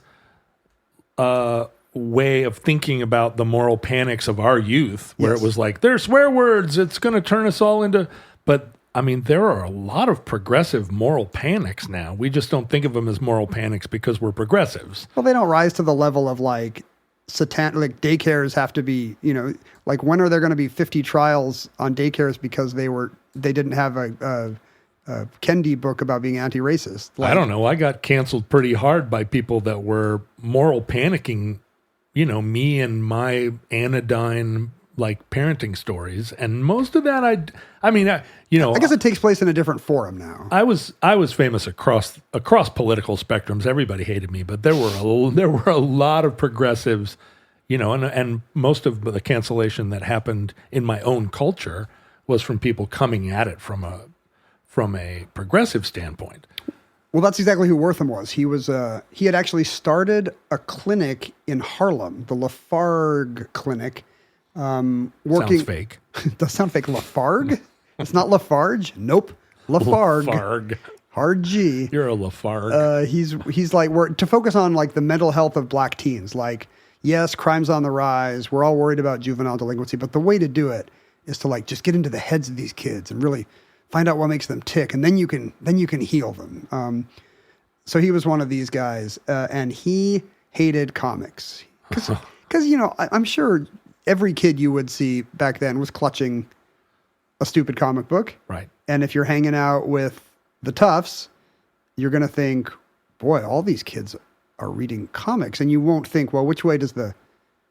way of thinking about the moral panics of our youth, where it was like, there's swear words, it's going to turn us all into. But there are a lot of progressive moral panics now. We just don't think of them as moral panics because we're progressives. Well, they don't rise to the level of like like daycares have to be, like when are there going to be 50 trials on daycares because they didn't have a Kendi book about being anti-racist. I don't know. I got canceled pretty hard by people that were moral panicking, me and my anodyne like parenting stories, and most of that I guess it takes place in a different forum now. I was famous across political spectrums. Everybody hated me, but there were a lot of progressives, and most of the cancellation that happened in my own culture was from people coming at it from a progressive standpoint. Well, that's exactly who Wortham was. He had actually started a clinic in Harlem, the Lafargue Clinic. Sounds fake. It does sound fake. Lafargue? It's not Lafarge. Nope. Lafargue. Lafargue. Hard G. You're a Lafargue. He's like, to focus on like the mental health of black teens. Like, yes, crime's on the rise. We're all worried about juvenile delinquency, but the way to do it is to like just get into the heads of these kids and really find out what makes them tick, and then you can heal them. So he was one of these guys, and he hated comics because I'm sure every kid you would see back then was clutching a stupid comic book. Right. And if you're hanging out with the toughs, you're going to think, boy, all these kids are reading comics. And you won't think, well, which way does the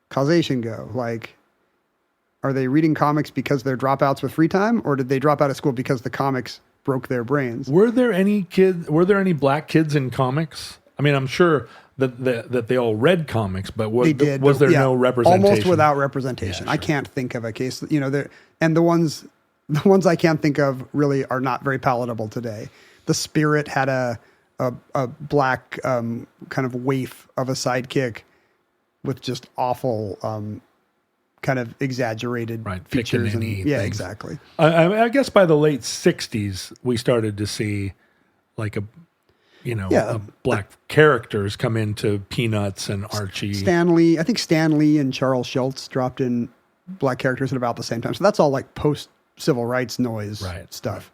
causation go? Like, are they reading comics because they're dropouts with free time? Or did they drop out of school because the comics broke their brains. Were there any black kids in comics? I mean, I'm sure that they all read comics, but was there no representation? Almost without representation. Yeah, sure. I can't think of a case. And the ones I can't think of really are not very palatable today. The Spirit had a black kind of waif of a sidekick with just awful kind of exaggerated features. Exactly. I guess by the late 60s, we started to see like black characters come into Peanuts and Archie. I think Stan Lee and Charles Schultz dropped in black characters at about the same time. So that's all like post-civil rights noise stuff.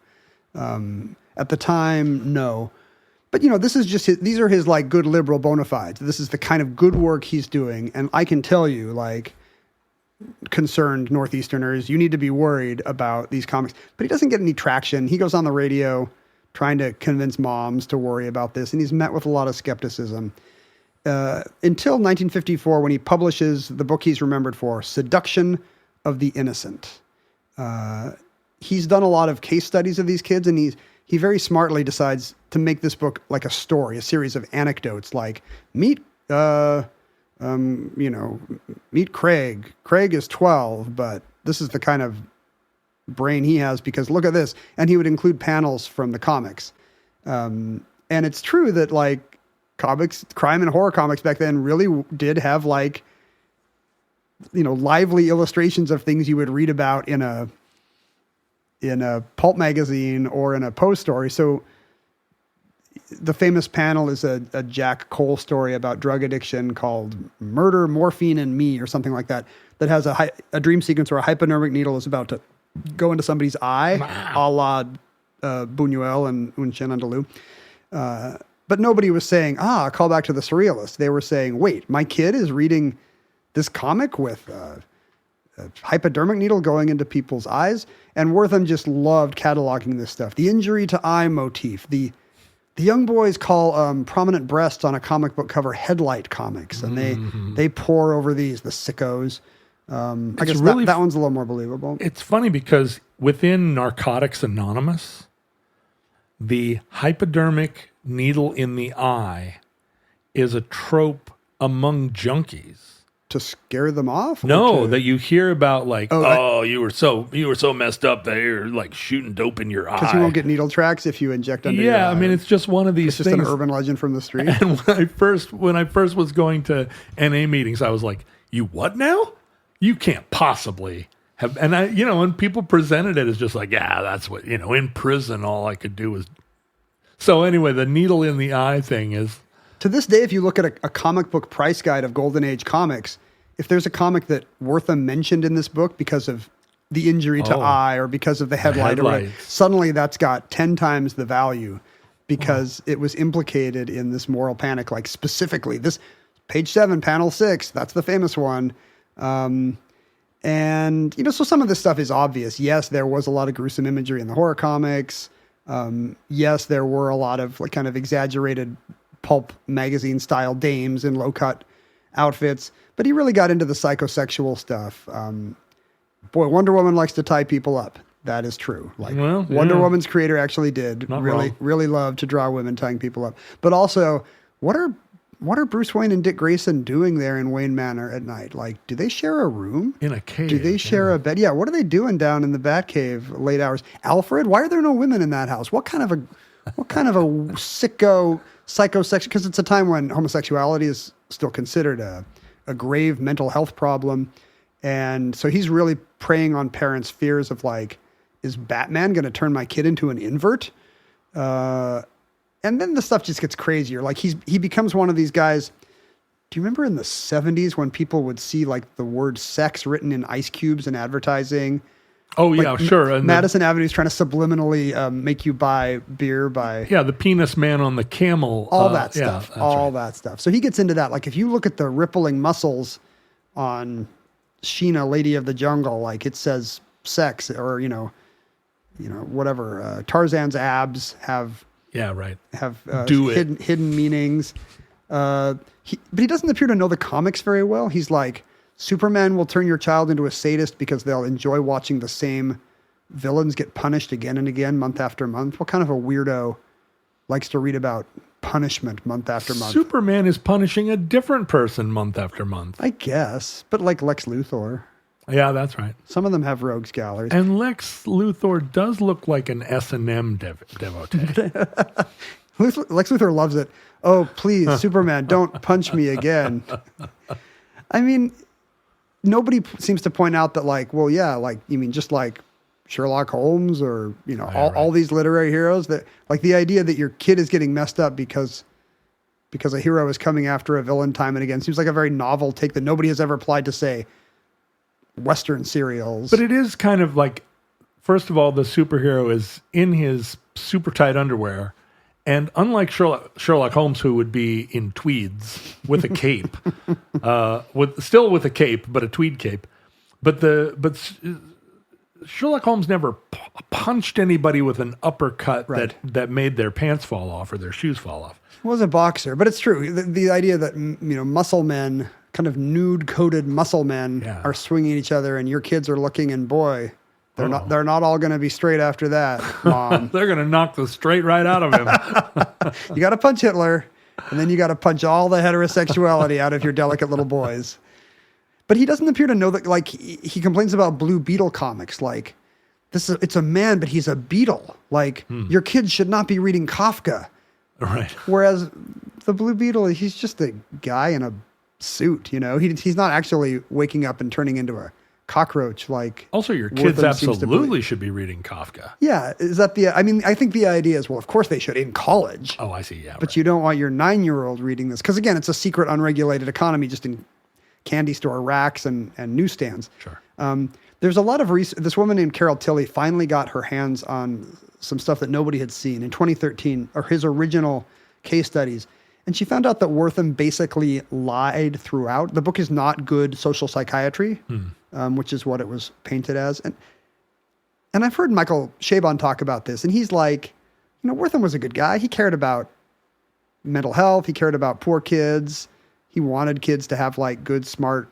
At the time, no. But, this is just these are his like good liberal bona fides. This is the kind of good work he's doing. And I can tell you, like, concerned Northeasterners, you need to be worried about these comics. But he doesn't get any traction. He goes on the radio trying to convince moms to worry about this. And he's met with a lot of skepticism. Until 1954, when he publishes the book he's remembered for, Seduction of the Innocent. He's done a lot of case studies of these kids, and he very smartly decides to make this book like a story, a series of anecdotes, like meet Craig. Craig is 12, but this is the kind of brain he has because look at this. And he would include panels from the comics. And it's true that like comics, crime and horror comics back then really did have like, lively illustrations of things you would read about in a pulp magazine or in a Post story. So the famous panel is a Jack Cole story about drug addiction called Murder, Morphine, and Me or something like that has a dream sequence where a hypodermic needle is about to go into somebody's eye, a la Buñuel and Un Chien Andalou. But nobody was saying, call back to the surrealists. They were saying, wait, my kid is reading this comic with a hypodermic needle going into people's eyes. And Wortham just loved cataloging this stuff. The injury to eye motif. The young boys call prominent breasts on a comic book cover headlight comics. And they pore over these, the sickos. I guess really that one's a little more believable. It's funny because within Narcotics Anonymous, the hypodermic needle in the eye is a trope among junkies. To scare them off? No, that you hear about like, you were so messed up that you're like shooting dope in your eye. Because you won't get needle tracks if you inject under your eye. Yeah, I mean, it's just one of these things. It's just an urban legend from the street. And when I first was going to NA meetings, I was like, you what now? You can't possibly have. And when people presented it as just like, yeah, that's what, in prison, all I could do was. So anyway, the needle in the eye thing is. To this day, if you look at a comic book price guide of Golden Age comics, if there's a comic that Wortham mentioned in this book because of the injury to eye or because of the headlight, suddenly that's got 10 times the value because it was implicated in this moral panic. Like specifically, this page 7, panel 6, that's the famous one. So some of this stuff is obvious. Yes, there was a lot of gruesome imagery in the horror comics. Yes, there were a lot of like kind of exaggerated pulp magazine style dames in low cut outfits, but he really got into the psychosexual stuff. Wonder Woman likes to tie people up. That is true. Like Wonder Woman's creator actually did really love to draw women tying people up. But also, what are Bruce Wayne and Dick Grayson doing there in Wayne Manor at night? Like, do they share a room? In a cave. Do they share a bed? Yeah, what are they doing down in the Batcave late hours? Alfred, why are there no women in that house? What kind of a sicko psychosexual? Because it's a time when homosexuality is still considered a grave mental health problem. And so he's really preying on parents' fears of like, is Batman going to turn my kid into an invert? And then the stuff just gets crazier. Like he becomes one of these guys. Do you remember in the 70s when people would see like the word sex written in ice cubes in advertising? Oh, yeah, sure. And Madison Avenue's trying to subliminally make you buy beer by... Yeah, the penis man on the camel. All that stuff. That stuff. So he gets into that. Like if you look at the rippling muscles on Sheena, Lady of the Jungle, like it says sex or, whatever. Tarzan's abs have... Yeah, right. Have hidden meanings. But he doesn't appear to know the comics very well. He's like... Superman will turn your child into a sadist because they'll enjoy watching the same villains get punished again and again, month after month? What kind of a weirdo likes to read about punishment month after month? Superman is punishing a different person month after month. I guess, but like Lex Luthor. Yeah, that's right. Some of them have rogues galleries. And Lex Luthor does look like an S&M devotee. Lex Luthor loves it. Oh, please, Superman, don't punch me again. I mean, nobody seems to point out that, like, well, yeah, like, you mean just like Sherlock Holmes or, you know, all these literary heroes, that, like, the idea that your kid is getting messed up because a hero is coming after a villain time and again seems like a very novel take that nobody has ever applied to, say, Western serials. But it is kind of like, first of all, the superhero is in his super tight underwear. And unlike Sherlock Holmes, who would be in tweeds with a cape, still with a cape, but a tweed cape, but Sherlock Holmes never punched anybody with an uppercut that made their pants fall off or their shoes fall off. He was a boxer, but it's true. The idea that, you know, muscle men, kind of nude-coated muscle men, are swinging at each other, and your kids are looking, and boy, they're not all going to be straight after that, Mom. They're going to knock the straight right out of him. You got to punch Hitler, and then you got to punch all the heterosexuality out of your delicate little boys. But he doesn't appear to know that, like, he complains about Blue Beetle comics. Like, it's a man, but he's a beetle. Like, your kids should not be reading Kafka. Right. Whereas the Blue Beetle, he's just a guy in a suit, you know? He's not actually waking up and turning into a cockroach like. Also, your kids absolutely should be reading Kafka. Yeah. Is that I mean, I think the idea is, well, of course they should in college. Oh, I see. Yeah. But you don't want your 9-year-old reading this. Because again, it's a secret, unregulated economy just in candy store racks and newsstands. Sure. There's a lot of this woman named Carol Tilley finally got her hands on some stuff that nobody had seen in 2013, or his original case studies. And she found out that Wortham basically lied throughout. The book is not good social psychiatry, which is what it was painted as. And I've heard Michael Chabon talk about this, and he's like, you know, Wortham was a good guy. He cared about mental health. He cared about poor kids. He wanted kids to have, like, good, smart,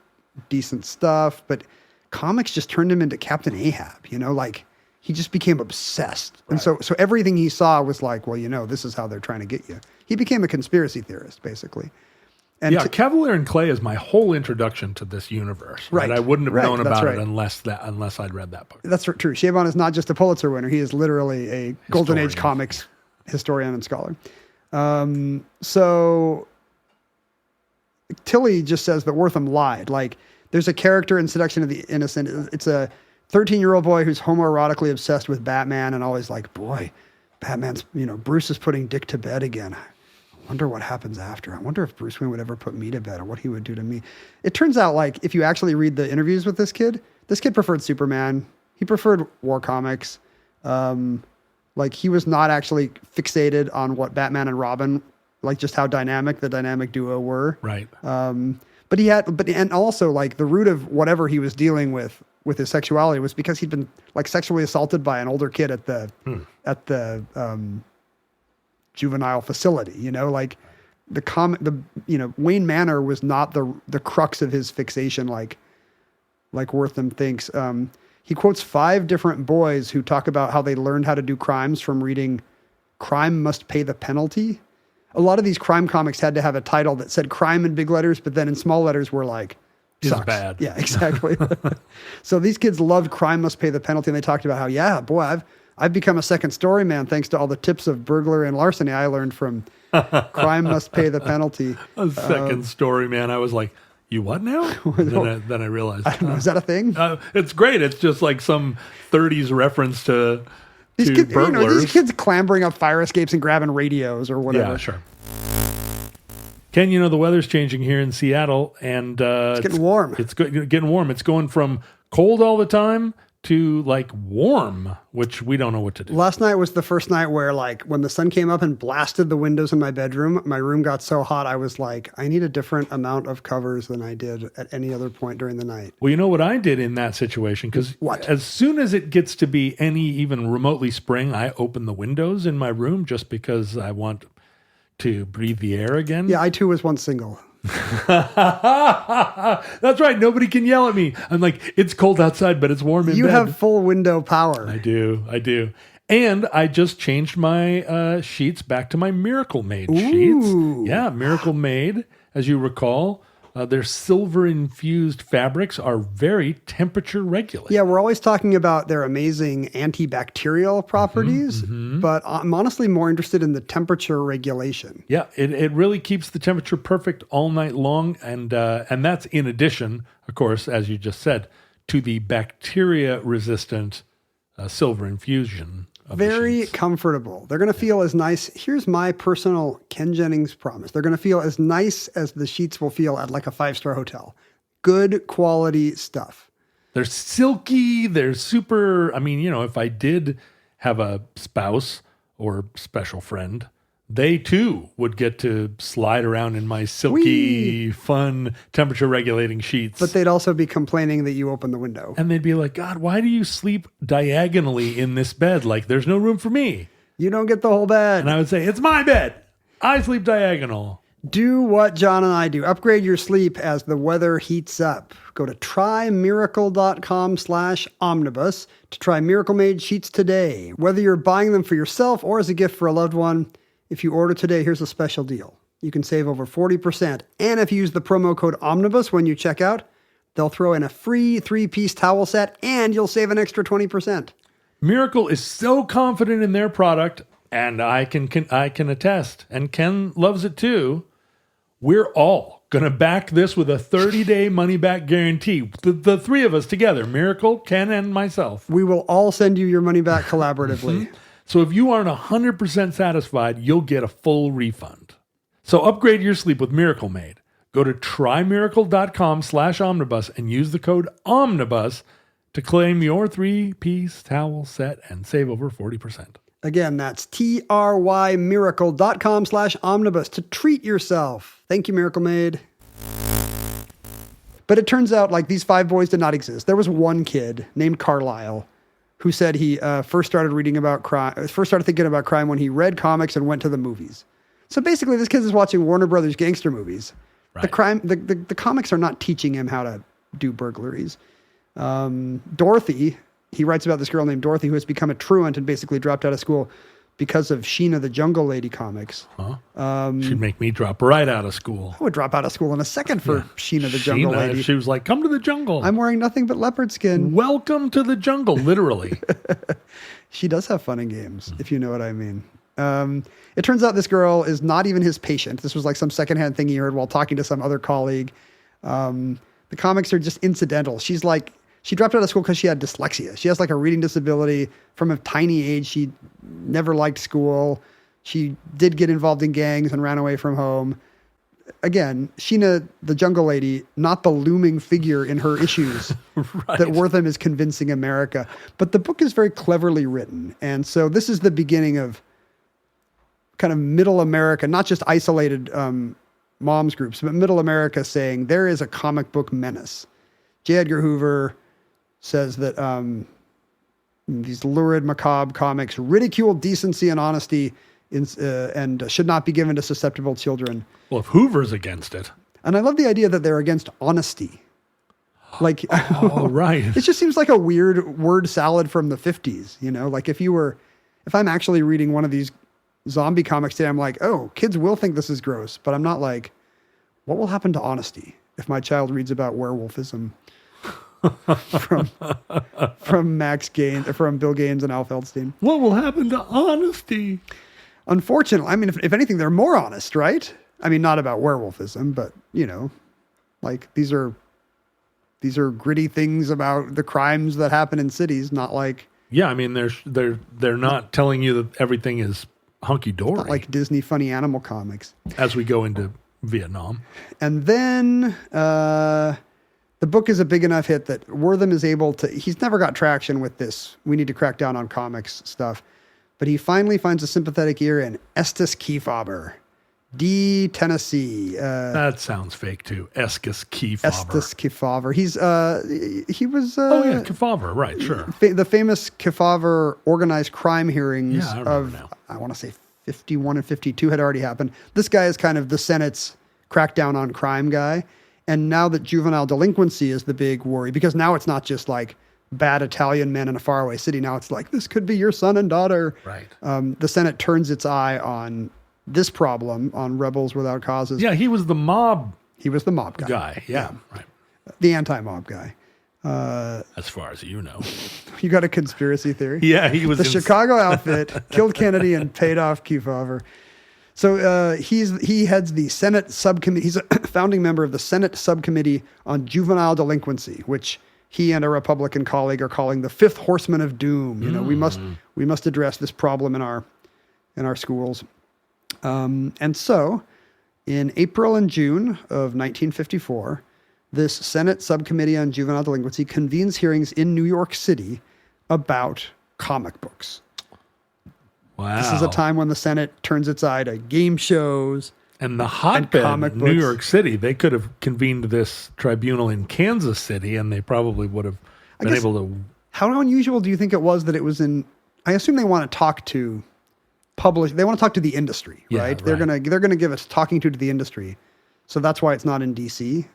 decent stuff. But comics just turned him into Captain Ahab, you know, like, he just became obsessed. Right. And so everything he saw was like, well, you know, this is how they're trying to get you. He became a conspiracy theorist, basically. And yeah, Cavalier and Clay is my whole introduction to this universe. Right. I wouldn't have known about it unless I'd read that book. That's true. Chabon is not just a Pulitzer winner. He is literally a Golden Age comics historian and scholar. So Tilley just says that Wortham lied. Like, there's a character in Seduction of the Innocent. It's a 13-year-old boy who's homoerotically obsessed with Batman and always like, boy, Batman's, you know, Bruce is putting Dick to bed again. I wonder what happens after. I wonder if Bruce Wayne would ever put me to bed or what he would do to me. It turns out, like, if you actually read the interviews with this kid preferred Superman. He preferred war comics. Like, he was not actually fixated on what Batman and Robin, like, just how dynamic the dynamic duo were. Right. And also, like, the root of whatever he was dealing with his sexuality was because he'd been, like, sexually assaulted by an older kid at the juvenile facility, you know, like Wayne Manor was not the crux of his fixation, like Wortham thinks. He quotes 5 different boys who talk about how they learned how to do crimes from reading Crime Must Pay the Penalty. A lot of these crime comics had to have a title that said crime in big letters, but then in small letters were like, sucks. Bad. Yeah, exactly. So these kids loved Crime Must Pay the Penalty, and they talked about how, yeah, boy, I've become a second story man thanks to all the tips of burglary and larceny I learned from Crime Must Pay the Penalty. A second story man. I was like, you what now? Then I realized. I don't know, is that a thing? It's great. It's just like some 30s reference to burglars. You know, these kids clambering up fire escapes and grabbing radios or whatever. Yeah, sure. Ken, you know, the weather's changing here in Seattle, and it's getting warm. It's getting warm. It's going from cold all the time to, like, warm, which we don't know what to do. Last night was the first night where, like, when the sun came up and blasted the windows in my bedroom, my room got so hot, I was like, I need a different amount of covers than I did at any other point during the night. Well, you know what I did in that situation? Because as soon as it gets to be even remotely spring, I open the windows in my room just because I want to breathe the air again. Yeah, I too was once single. That's right. Nobody can yell at me. I'm like, it's cold outside, but it's warm in You bed. have full window power. I do. And I just changed my sheets back to my Miracle Made sheets. Yeah, Miracle Made, as you recall. Their silver-infused fabrics are very temperature-regulated. Yeah, we're always talking about their amazing antibacterial properties, but I'm honestly more interested in the temperature regulation. Yeah, it really keeps the temperature perfect all night long, and that's in addition, of course, as you just said, to the bacteria-resistant silver infusion. Very comfortable. They're going to feel as nice. Here's my personal Ken Jennings promise. They're going to feel as nice as the sheets will feel at like a 5-star hotel. Good quality stuff. They're silky. They're super. I mean, if I did have a spouse or special friend, they too would get to slide around in my silky, fun, temperature regulating sheets. But they'd also be complaining that you open the window. And they'd be like, God, why do you sleep diagonally in this bed? Like, there's no room for me. You don't get the whole bed. And I would say, it's my bed. I sleep diagonal. Do what John and I do. Upgrade your sleep as the weather heats up. Go to trymiracle.com/omnibus to try Miracle Made sheets today. Whether you're buying them for yourself or as a gift for a loved one, if you order today, here's a special deal. You can save over 40%. And if you use the promo code OMNIBUS when you check out, they'll throw in a free 3-piece towel set and you'll save an extra 20%. Miracle is so confident in their product, and I can attest, and Ken loves it too. We're all going to back this with a 30-day money-back guarantee. The three of us together, Miracle, Ken, and myself. We will all send you your money back collaboratively. So if you aren't 100% satisfied, you'll get a full refund. So upgrade your sleep with Miracle Made. Go to trymiracle.com/omnibus and use the code OMNIBUS to claim your 3-piece towel set and save over 40%. Again, that's trymiracle.com/omnibus to treat yourself. Thank you, Miracle Made. But it turns out like these 5 boys did not exist. There was one kid named Carlisle who said he first started thinking about crime when he read comics and went to the movies. So basically, this kid is watching Warner Brothers gangster movies. Right. The comics are not teaching him how to do burglaries. Dorothy, he writes about this girl named Dorothy who has become a truant and basically dropped out of school because of Sheena the Jungle Lady comics. Huh? She'd make me drop right out of school. I would drop out of school in a second for Sheena the Jungle Lady. She was like, come to the jungle. I'm wearing nothing but leopard skin. Welcome to the jungle, literally. She does have fun and games, if you know what I mean. It turns out this girl is not even his patient. This was like some secondhand thing he heard while talking to some other colleague. The comics are just incidental. She dropped out of school because she had dyslexia. She has like a reading disability from a tiny age. She never liked school. She did get involved in gangs and ran away from home. Again, Sheena, the Jungle Lady, not the looming figure in her issues Right. that Wortham is convincing America. But the book is very cleverly written. And so this is the beginning of kind of middle America, not just isolated moms groups, but middle America saying there is a comic book menace. J. Edgar Hoover says that these lurid, macabre comics ridicule decency and honesty and should not be given to susceptible children. Well, if Hoover's against it. And I love the idea that they're against honesty. Like, Oh, right. it just seems like a weird word salad from the 50s, you know? Like if I'm actually reading one of these zombie comics today, I'm like, oh, kids will think this is gross, but I'm not like, what will happen to honesty if my child reads about werewolfism from Bill Gaines and Al Feldstein? What will happen to honesty? Unfortunately, I mean, if anything, they're more honest, right? I mean, not about werewolfism, but like these are gritty things about the crimes that happen in cities, not like. Yeah, I mean, they're not telling you that everything is hunky dory. Not like Disney funny animal comics. As we go into Vietnam. And then the book is a big enough hit that Wortham is able to, he's never got traction with this, we need to crack down on comics stuff. But he finally finds a sympathetic ear in Estes Kefauver, D. Tennessee. That sounds fake too. Estes Kefauver. Estes Kefauver. He was. Kefauver, right? Sure. The famous Kefauver organized crime hearings Yeah, I remember now. I want to say 51 and 52 had already happened. This guy is kind of the Senate's crackdown on crime guy. And now that juvenile delinquency is the big worry, because now it's not just like bad Italian men in a faraway city. Now it's like, this could be your son and daughter. Right. The Senate turns its eye on this problem, on rebels without causes. Yeah, he was the mob guy. Yeah, right. The anti-mob guy. As far as you know. You got a conspiracy theory? Yeah, he was the Chicago outfit killed Kennedy and paid off Kefauver. So he heads the Senate subcommittee. He's a founding member of the Senate subcommittee on juvenile delinquency, which he and a Republican colleague are calling the fifth horseman of doom. You know, we must address this problem in our schools. And so, in April and June of 1954, this Senate subcommittee on juvenile delinquency convenes hearings in New York City about comic books. Wow. This is a time when the Senate turns its eye to game shows. And the hotbed, comic New books. York City, they could have convened this tribunal in Kansas City, and they probably would have been able to. How unusual do you think it was that it was in? I assume they want to talk to they want to talk to the industry, Yeah, right? right. They're gonna give us talking to the industry, so that's why it's not in D.C.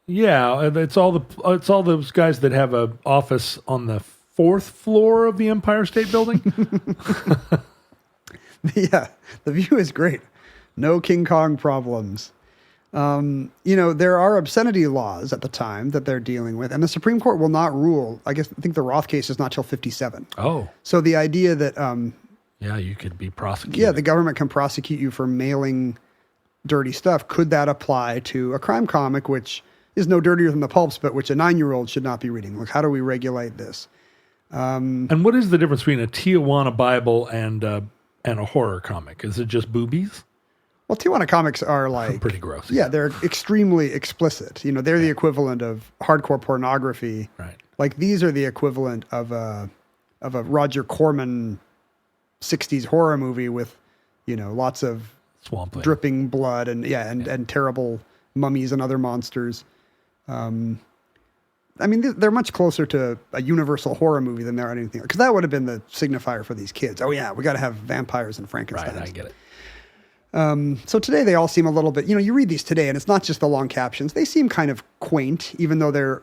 Yeah, it's all those guys that have an office on the 4th floor of the Empire State Building. Yeah, the view is great. No King Kong problems. There are obscenity laws at the time that they're dealing with, and the Supreme Court will not rule. I think the Roth case is not till 57. Oh. So the idea that, Yeah, you could be prosecuted. yeah, the government can prosecute you for mailing dirty stuff. Could that apply to a crime comic, which is no dirtier than the pulps, but which a 9-year-old should not be reading? Like, how do we regulate this? And what is the difference between a Tijuana Bible and a horror comic? Is it just boobies? Well, Tijuana comics are like Pretty gross. Yeah, they're extremely explicit. You know, they're the equivalent of hardcore pornography. Right. Like these are the equivalent of a Roger Corman 60s horror movie with, lots of Swamp Thing. dripping blood and terrible mummies and other monsters. They're much closer to a universal horror movie than they are anything, because that would have been the signifier for these kids. Oh yeah, we got to have vampires and Frankenstein. Right, I get it. So today they all seem a little bit, you read these today and it's not just the long captions. They seem kind of quaint, even though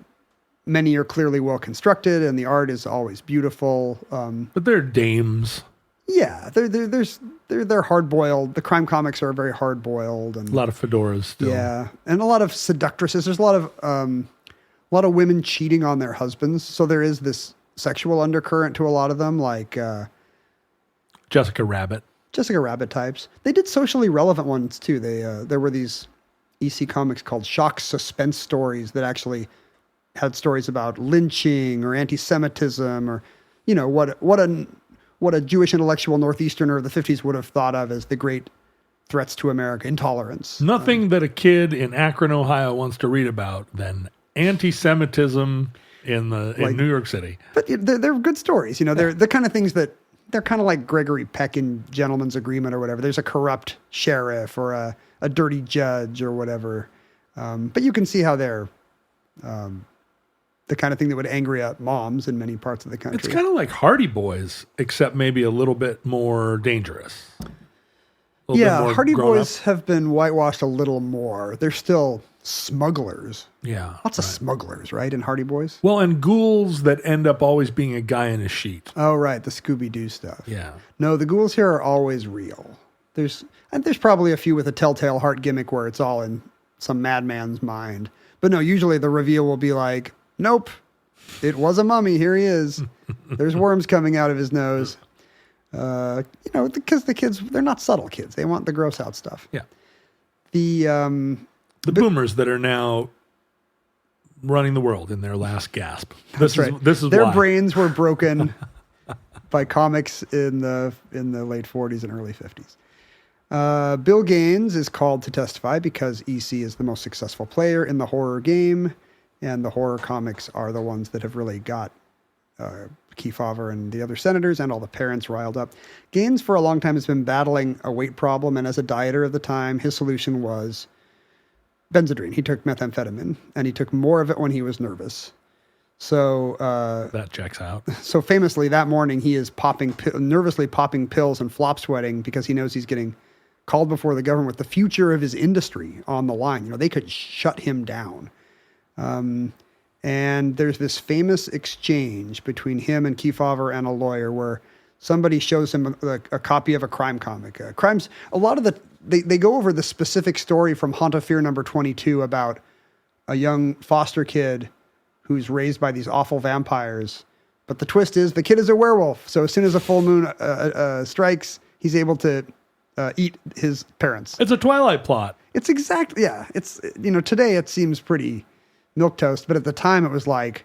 many are clearly well constructed and the art is always beautiful. But they're dames. Yeah, they're hard boiled. The crime comics are very hard boiled and A lot of fedoras still. yeah, and a lot of seductresses. There's a lot of women cheating on their husbands. So there is this sexual undercurrent to a lot of them, like Jessica Rabbit types. They did socially relevant ones too. There were these EC comics called shock suspense stories that actually had stories about lynching or anti-Semitism or, what a Jewish intellectual Northeasterner of the 50s would have thought of as the great threats to America, intolerance. Nothing that a kid in Akron, Ohio wants to read about than anti-Semitism in New York City. But they're good stories. They're the kind of things that they're kind of like Gregory Peck in Gentleman's Agreement or whatever. There's a corrupt sheriff or a dirty judge or whatever. But you can see how they're the kind of thing that would angry at moms in many parts of the country. It's kind of like Hardy Boys, except maybe a little bit more dangerous. Yeah, Hardy Boys have been whitewashed a little more. They're still smugglers. Yeah. Lots of smugglers, right, in Hardy Boys? Well, and ghouls that end up always being a guy in a sheet. Oh, right, the Scooby-Doo stuff. Yeah. No, the ghouls here are always real. There's probably a few with a telltale heart gimmick where it's all in some madman's mind. But no, usually the reveal will be like, nope, it was a mummy. Here he is. There's worms coming out of his nose. Because the kids, they're not subtle kids. They want the gross out stuff. Yeah. The boomers that are now running the world in their last gasp. This right. is their why. brains were broken by comics in the late 40s and early 50s. Bill Gaines is called to testify because EC is the most successful player in the horror game, and the horror comics are the ones that have really got Kefauver and the other senators and all the parents riled up. Gaines for a long time has been battling a weight problem, and as a dieter of the time, his solution was Benzedrine. He took methamphetamine, and he took more of it when he was nervous. So that checks out. So famously, that morning he is nervously popping pills and flop sweating because he knows he's getting called before the government with the future of his industry on the line. They could shut him down. And there's this famous exchange between him and Kefauver and a lawyer where somebody shows him a copy of a crime comic. They go over the specific story from Haunt of Fear number 22 about a young foster kid who's raised by these awful vampires. But the twist is the kid is a werewolf. So as soon as a full moon strikes, he's able to eat his parents. It's a Twilight plot. It's exactly, yeah. It's, today it seems pretty milquetoast, but at the time it was like,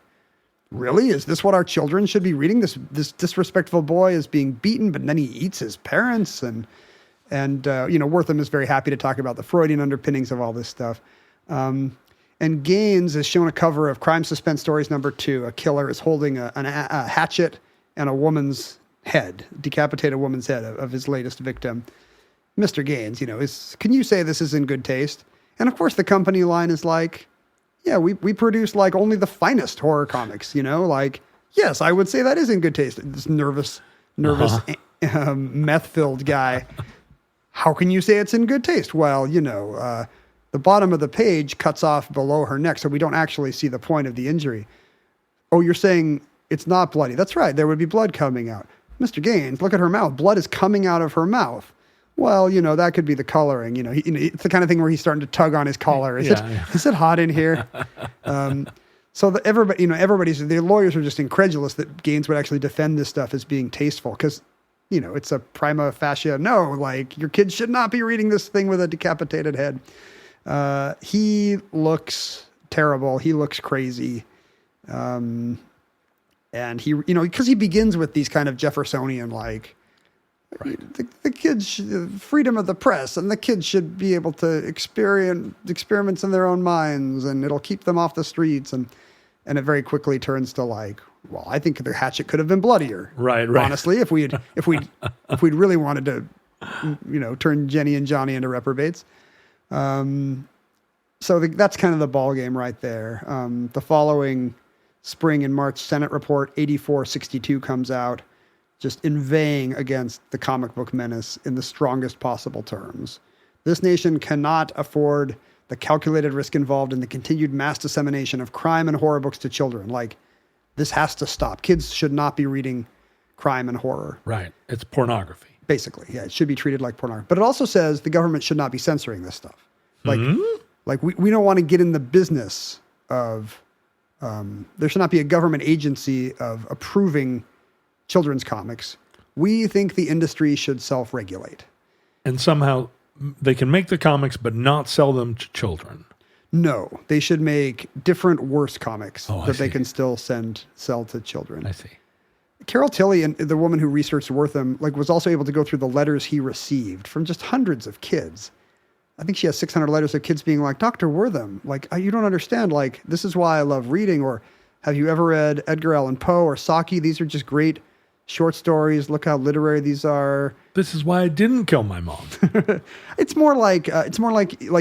really? Is this what our children should be reading? This disrespectful boy is being beaten, but then he eats his parents. And Wortham is very happy to talk about the Freudian underpinnings of all this stuff. And Gaines is shown a cover of Crime Suspense Stories number 2. A killer is holding a hatchet and a woman's head, decapitated woman's head of his latest victim. Mr. Gaines, can you say this is in good taste? And of course the company line is like, yeah, we produce like only the finest horror comics, yes, I would say that is in good taste. This nervous, meth-filled guy. How can you say it's in good taste? Well, the bottom of the page cuts off below her neck, so we don't actually see the point of the injury. Oh, you're saying it's not bloody. That's right. There would be blood coming out. Mr. Gaines, look at her mouth. Blood is coming out of her mouth. Well, that could be the coloring. It's the kind of thing where he's starting to tug on his collar. Is it hot in here? So the lawyers are just incredulous that Gaines would actually defend this stuff as being tasteful because, it's a prima facie. No, like your kids should not be reading this thing with a decapitated head. He looks terrible. He looks crazy. And he, because he begins with these kind of Jeffersonian, like, right. The kids, freedom of the press, and the kids should be able to experience experiments in their own minds, and it'll keep them off the streets. And it very quickly turns to like, well, I think the hatchet could have been bloodier. Right. Honestly, if we'd really wanted to, turn Jenny and Johnny into reprobates. So that's kind of the ball game right there. The following spring and March Senate Report 8462 comes out, just inveighing against the comic book menace in the strongest possible terms. This nation cannot afford the calculated risk involved in the continued mass dissemination of crime and horror books to children. Like, this has to stop. Kids should not be reading crime and horror. Right. It's pornography. Basically, yeah. It should be treated like pornography. But it also says the government should not be censoring this stuff. Like we don't want to get in the business of, there should not be a government agency of approving children's comics. We think the industry should self-regulate. And somehow they can make the comics but not sell them to children. No, they should make different worse comics that they can still sell to children. I see. Carol Tilley, and the woman who researched Wortham, was also able to go through the letters he received from just hundreds of kids. I think she has 600 letters of kids being like, Dr. Wortham, you don't understand. This is why I love reading. Or have you ever read Edgar Allan Poe or Saki? These are just great short stories. Look how literary these are. This is why I didn't kill my mom. It's more like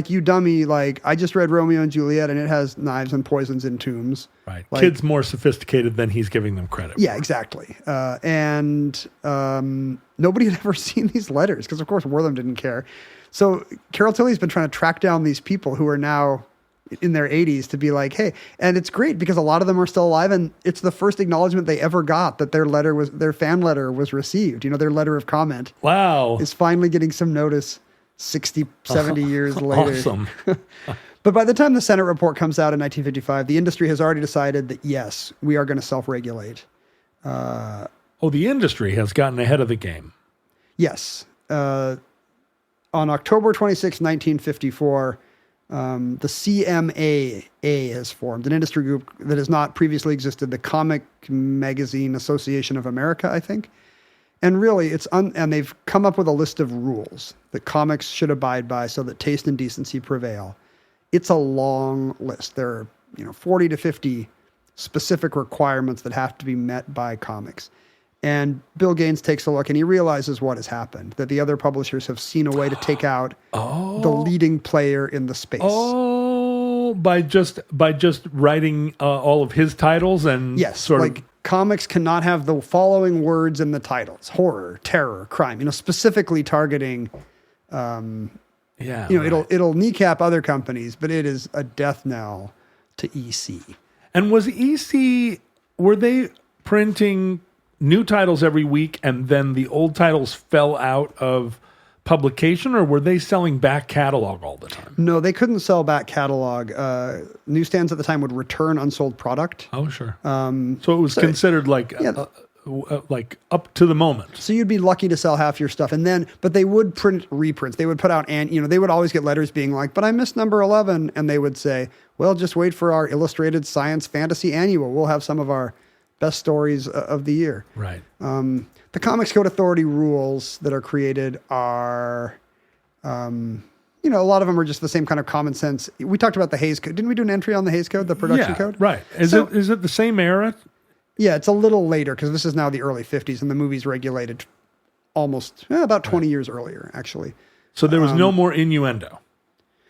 you dummy. I just read Romeo and Juliet, and it has knives and poisons in tombs. Right. Kids more sophisticated than he's giving them credit. Yeah, exactly. And nobody had ever seen these letters because, of course, Wortham didn't care. So Carol Tilley's been trying to track down these people who are now in their 80s to be like, hey, and it's great because a lot of them are still alive, and it's the first acknowledgement they ever got that their fan letter was received. Their letter of comment. Wow. Is finally getting some notice 60, 70 years later. Awesome. But by the time the Senate report comes out in 1955, the industry has already decided that, yes, we are going to self-regulate. The industry has gotten ahead of the game. Yes. On October 26, 1954, the CMAA has formed, an industry group that has not previously existed, the Comic Magazine Association of America, I think. And really, and they've come up with a list of rules that comics should abide by so that taste and decency prevail. It's a long list. There are 40 to 50 specific requirements that have to be met by comics. And Bill Gaines takes a look and he realizes what has happened, that the other publishers have seen a way to take out the leading player in the space. By just writing all of his titles and comics cannot have the following words in the titles: horror, terror, crime, specifically targeting Yeah. It'll kneecap other companies, but it is a death knell to EC. And was EC, were they printing new titles every week and then the old titles fell out of publication, or were they selling back catalog all the time? No, they couldn't sell back catalog. Newsstands at the time would return unsold product. Oh, sure. So it was considered like up to the moment. So you'd be lucky to sell half your stuff, but they would print reprints. They would put out, and they would always get letters being like, "But I missed number 11," and they would say, "Well, just wait for our illustrated science fantasy annual. We'll have some of our best stories of the year." Right. The Comics Code Authority rules that are created are, a lot of them are just the same kind of common sense. We talked about the Hays Code. Didn't we do an entry on the Hays Code, the production code? Right. Is it the same era? Yeah, it's a little later because this is now the early 50s and the movie's regulated almost about 20 years earlier, actually. So there was no more innuendo,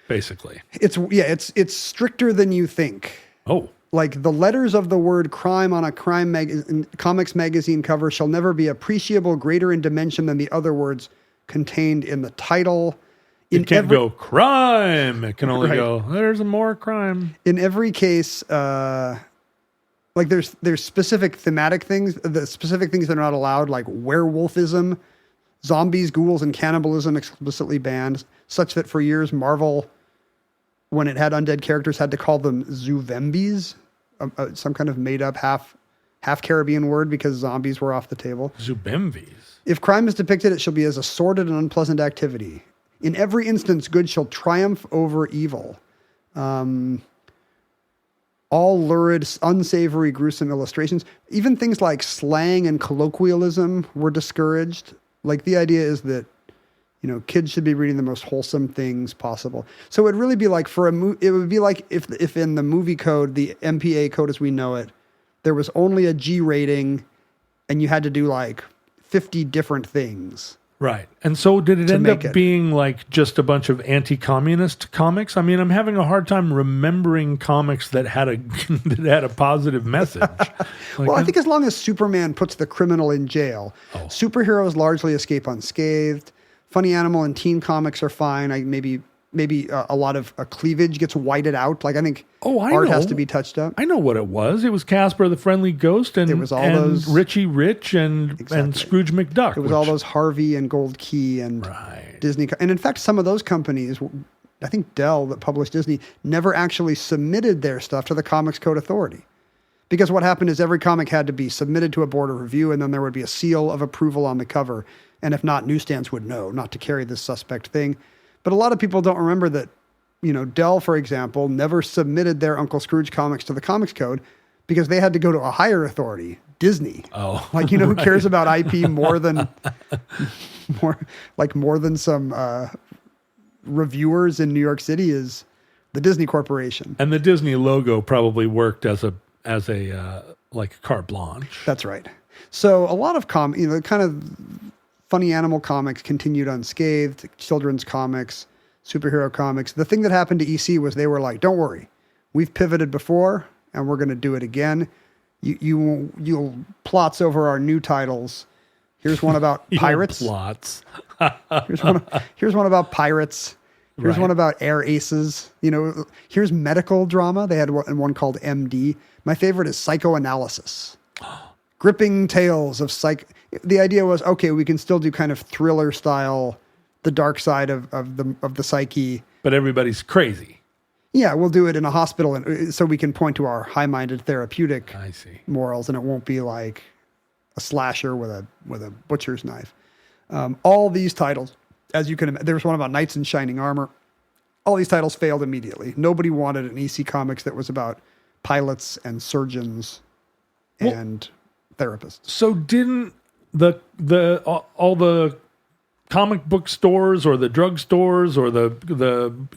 basically. It's stricter than you think. Oh. Like the letters of the word crime on a comics magazine cover shall never be appreciable greater in dimension than the other words contained in the title. It can't go crime. It can only go, there's more crime. In every case, there's specific thematic things, the specific things that are not allowed, like werewolfism, zombies, ghouls, and cannibalism explicitly banned, such that for years Marvel, when it had undead characters, had to call them Zuvembis, some kind of made-up half Caribbean word because zombies were off the table. Zubembis. If crime is depicted, it shall be as a sordid and unpleasant activity. In every instance, good shall triumph over evil. All lurid, unsavory, gruesome illustrations. Even things like slang and colloquialism were discouraged. Like the idea is that kids should be reading the most wholesome things possible. So it would really be like it would be like if in the movie code, the MPA code as we know it, there was only a G rating and you had to do like 50 different things. Right. And so did it end up being like just a bunch of anti-communist comics? I mean, I'm having a hard time remembering comics that had a positive message. Well, I think as long as Superman puts the criminal in jail, superheroes largely escape unscathed. Funny Animal and teen comics are fine. Maybe a lot of cleavage gets whited out. Like I think art has to be touched up. I know what it was. It was Casper the Friendly Ghost and, those Richie Rich and Scrooge McDuck. It was all those Harvey and Gold Key and Disney. And in fact, some of those companies, I think Dell that published Disney, never actually submitted their stuff to the Comics Code Authority. Because what happened is every comic had to be submitted to a board of review and then there would be a seal of approval on the cover. And if not, newsstands would know not to carry this suspect thing. But a lot of people don't remember that, Dell, for example, never submitted their Uncle Scrooge comics to the Comics Code because they had to go to a higher authority, Disney. Oh, who cares about IP more than some reviewers in New York Kind is the Disney Corporation. And the Disney logo probably worked as a like carte blanche. That's right. So a lot of kind of Funny Animal comics continued unscathed, children's comics, superhero comics. The thing that happened to EC was they were like, don't worry, we've pivoted before and we're going to do it again. You'll plots over our new titles. Here's one about pirates. Plots. here's one about pirates. Here's one about air aces. Here's medical drama. They had one called MD. My favorite is psychoanalysis. Gripping tales of the idea was, okay, we can still do kind of thriller style, the dark side of the psyche. But everybody's crazy. Yeah, we'll do it in a hospital so we can point to our high-minded therapeutic morals, and it won't be like a slasher with a butcher's knife. All these titles, as you can imagine, there was one about knights in shining armor. All these titles failed immediately. Nobody wanted an EC Comics that was about pilots and surgeons and therapists. So didn't all the comic book stores or the drug stores or the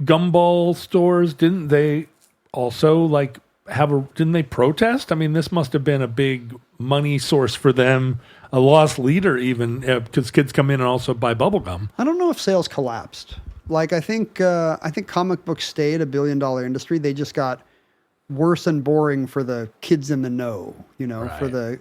gumball stores, didn't they also didn't they protest? I mean, this must have been a big money source for them, a lost leader even, because kids come in and also buy bubblegum. I don't know if sales collapsed. I think comic books stayed a $1 billion industry. They just got worse and boring for the kids in the know, for the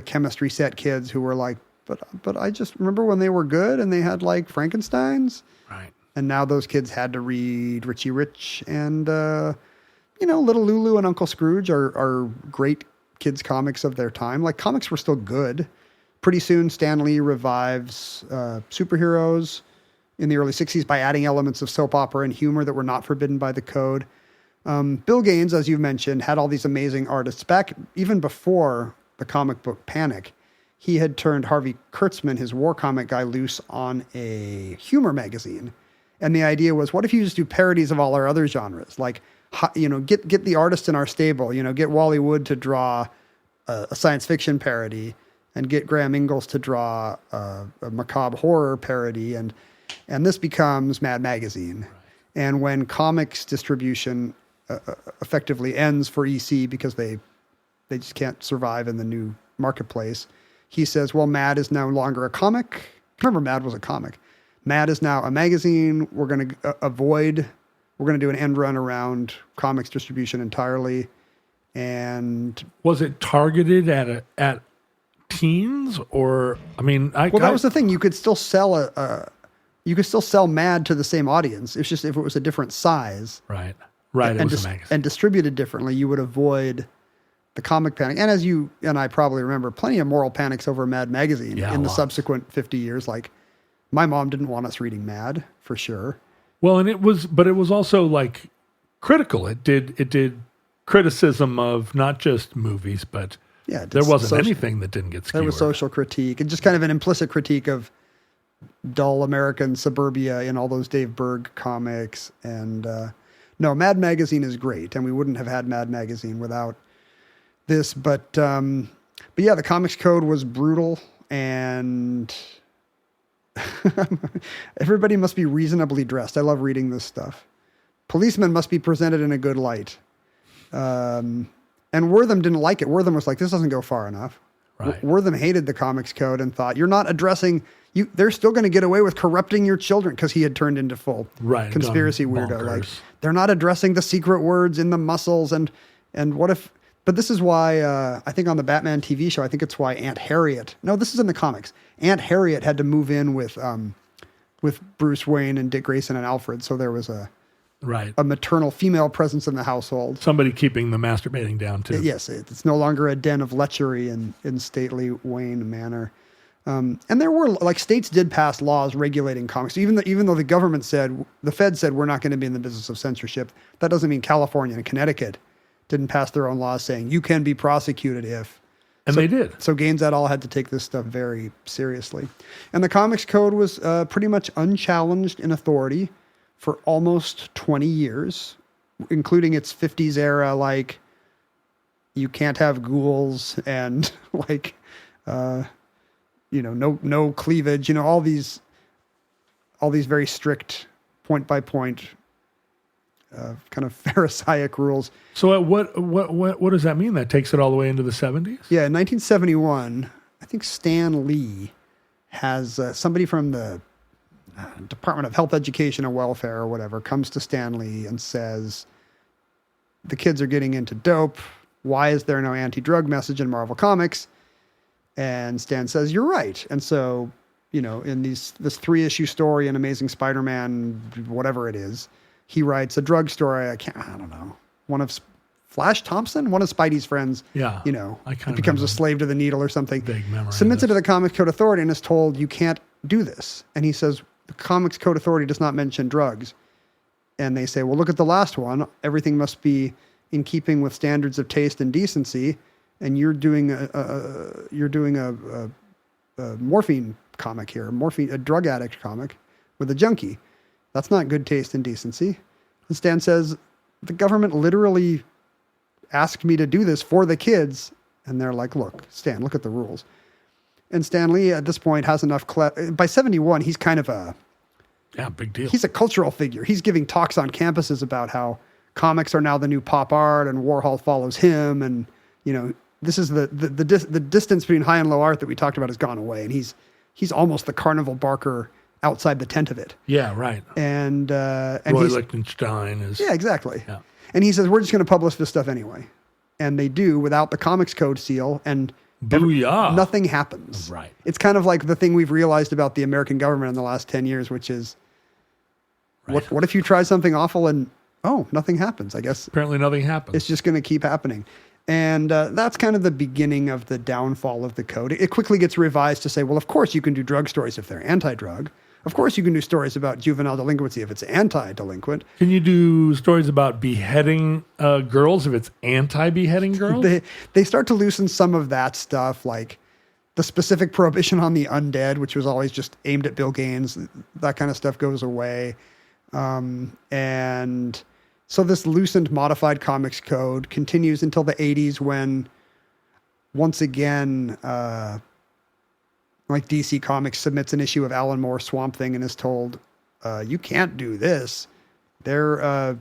chemistry set kids who were like but I just remember when they were good and they had like Frankensteins. Right. And now those kids had to read Richie Rich and, Little Lulu and Uncle Scrooge are great kids comics of their time. Like comics were still good. Pretty soon, Stan Lee revives superheroes in the early 60s by adding elements of soap opera and humor that were not forbidden by the code. Bill Gaines, as you've mentioned, had all these amazing artists. Back even before the comic book panic, he had turned Harvey Kurtzman, his war comic guy, loose on a humor magazine. And the idea was, what if you just do parodies of all our other genres? Like, get the artist in our stable, get Wally Wood to draw a science fiction parody and get Graham Ingalls to draw a macabre horror parody. And this becomes Mad Magazine. Right. And when comics distribution effectively ends for EC because they just can't survive in the new marketplace, he says, well, Mad is no longer a comic. Remember, Mad was a comic. Mad is now a magazine. We're going to do an end run around comics distribution entirely. And was it targeted at teens or, that was the thing. You could still sell sell Mad to the same audience. It's just if it was a different size. Right. Right. And distributed differently, you would avoid the comic panic. And as you and I probably remember, plenty of moral panics over Mad Magazine in the subsequent 50 years. Like, my mom didn't want us reading Mad, for sure. Well, and it was also like critical. It did criticism of not just movies, but there wasn't anything that didn't get skewered. There was social critique and just kind of an implicit critique of dull American suburbia in all those Dave Berg comics. And no, Mad Magazine is great, and we wouldn't have had Mad Magazine without this. But yeah, the Comics Code was brutal, and everybody must be reasonably dressed. I love reading this stuff. Policemen must be presented in a good light. And Wortham didn't like it. Wortham was like, this doesn't go far enough. Right. Wortham hated the Comics Code and thought, you're not addressing you. They're still going to get away with corrupting your children, because he had turned into full conspiracy weirdo. Like, they're not addressing the secret words in the muscles. And what if, but this is why, I think on the Batman TV show, I think it's why Aunt Harriet, no, this is in the comics. Aunt Harriet had to move in with Bruce Wayne and Dick Grayson and Alfred. So there was a maternal female presence in the household. Somebody keeping the masturbating down too. Yes. It's no longer a den of lechery in stately Wayne Manor. And there were, like, states did pass laws regulating comics. Even though the government said, the Fed said, we're not going to be in the business of censorship. That doesn't mean California and Connecticut didn't pass their own laws saying you can be prosecuted if. And they did. So Gaines et al. Had to take this stuff very seriously. And the Comics Code was pretty much unchallenged in authority for almost 20 years, including its 50s era, like, you can't have ghouls and, like, no cleavage, all these very strict point by point kind of Pharisaic rules. So what does that mean? That takes it all the way into the 70s? Yeah, in 1971, I think Stan Lee has somebody from the Department of Health, Education, and Welfare or whatever comes to Stan Lee and says, the kids are getting into dope. Why is there no anti-drug message in Marvel Comics? And Stan says, you're right. And so, in this 3-issue story in Amazing Spider-Man, whatever it is, he writes a drug story. I don't know. One of Flash Thompson, one of Spidey's friends, becomes a slave to the needle or something. Big memory. Submits it to the Comics Code Authority and is told, you can't do this. And he says, the Comics Code Authority does not mention drugs. And they say, well, look at the last one. Everything must be in keeping with standards of taste and decency. And you're doing a morphine comic here, a drug addict comic with a junkie. That's not good taste and decency. And Stan says, the government literally asked me to do this for the kids. And they're like, look, Stan, look at the rules. And Stan Lee at this point has enough, by 71, he's kind of big deal. He's a cultural figure. He's giving talks on campuses about how comics are now the new pop art and Warhol follows him. And, this is the distance between high and low art that we talked about has gone away. And he's almost the Carnival Barker outside the tent of it. Yeah, right. And Roy Lichtenstein is. Yeah, exactly. Yeah. And he says, we're just going to publish this stuff anyway. And they do without the Comics Code seal. And Booyah. Nothing happens. Right. It's kind of like the thing we've realized about the American government in the last 10 years, which is what if you try something awful and, nothing happens? I guess Apparently nothing happens. it's just going to keep happening. And that's kind of the beginning of the downfall of the code. It quickly gets revised to say, well, of course you can do drug stories if they're anti-drug. Of course you can do stories about juvenile delinquency if it's anti-delinquent. Can you do stories about beheading girls if it's anti-beheading girls? They start to loosen some of that stuff, like the specific prohibition on the undead, which was always just aimed at Bill Gaines. That kind of stuff goes away. And so this loosened modified comics code continues until the 80s when, once again, like DC Comics submits an issue of Alan Moore's Swamp Thing and is told, you can't do this. They're,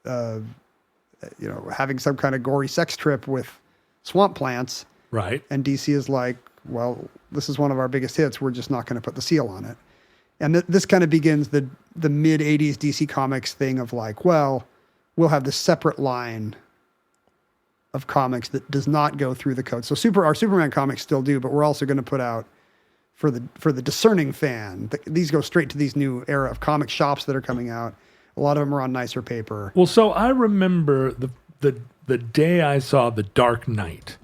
having some kind of gory sex trip with swamp plants. Right. And DC is like, well, this is one of our biggest hits. We're just not going to put the seal on it. And this kind of begins the mid 80s DC Comics thing of like, well, we'll have this separate line of comics that does not go through the code. So our Superman comics still do, but we're also going to put out for the discerning fan. These go straight to these new era of comic shops that are coming out. A lot of them are on nicer paper. Well, so I remember the day I saw The Dark Knight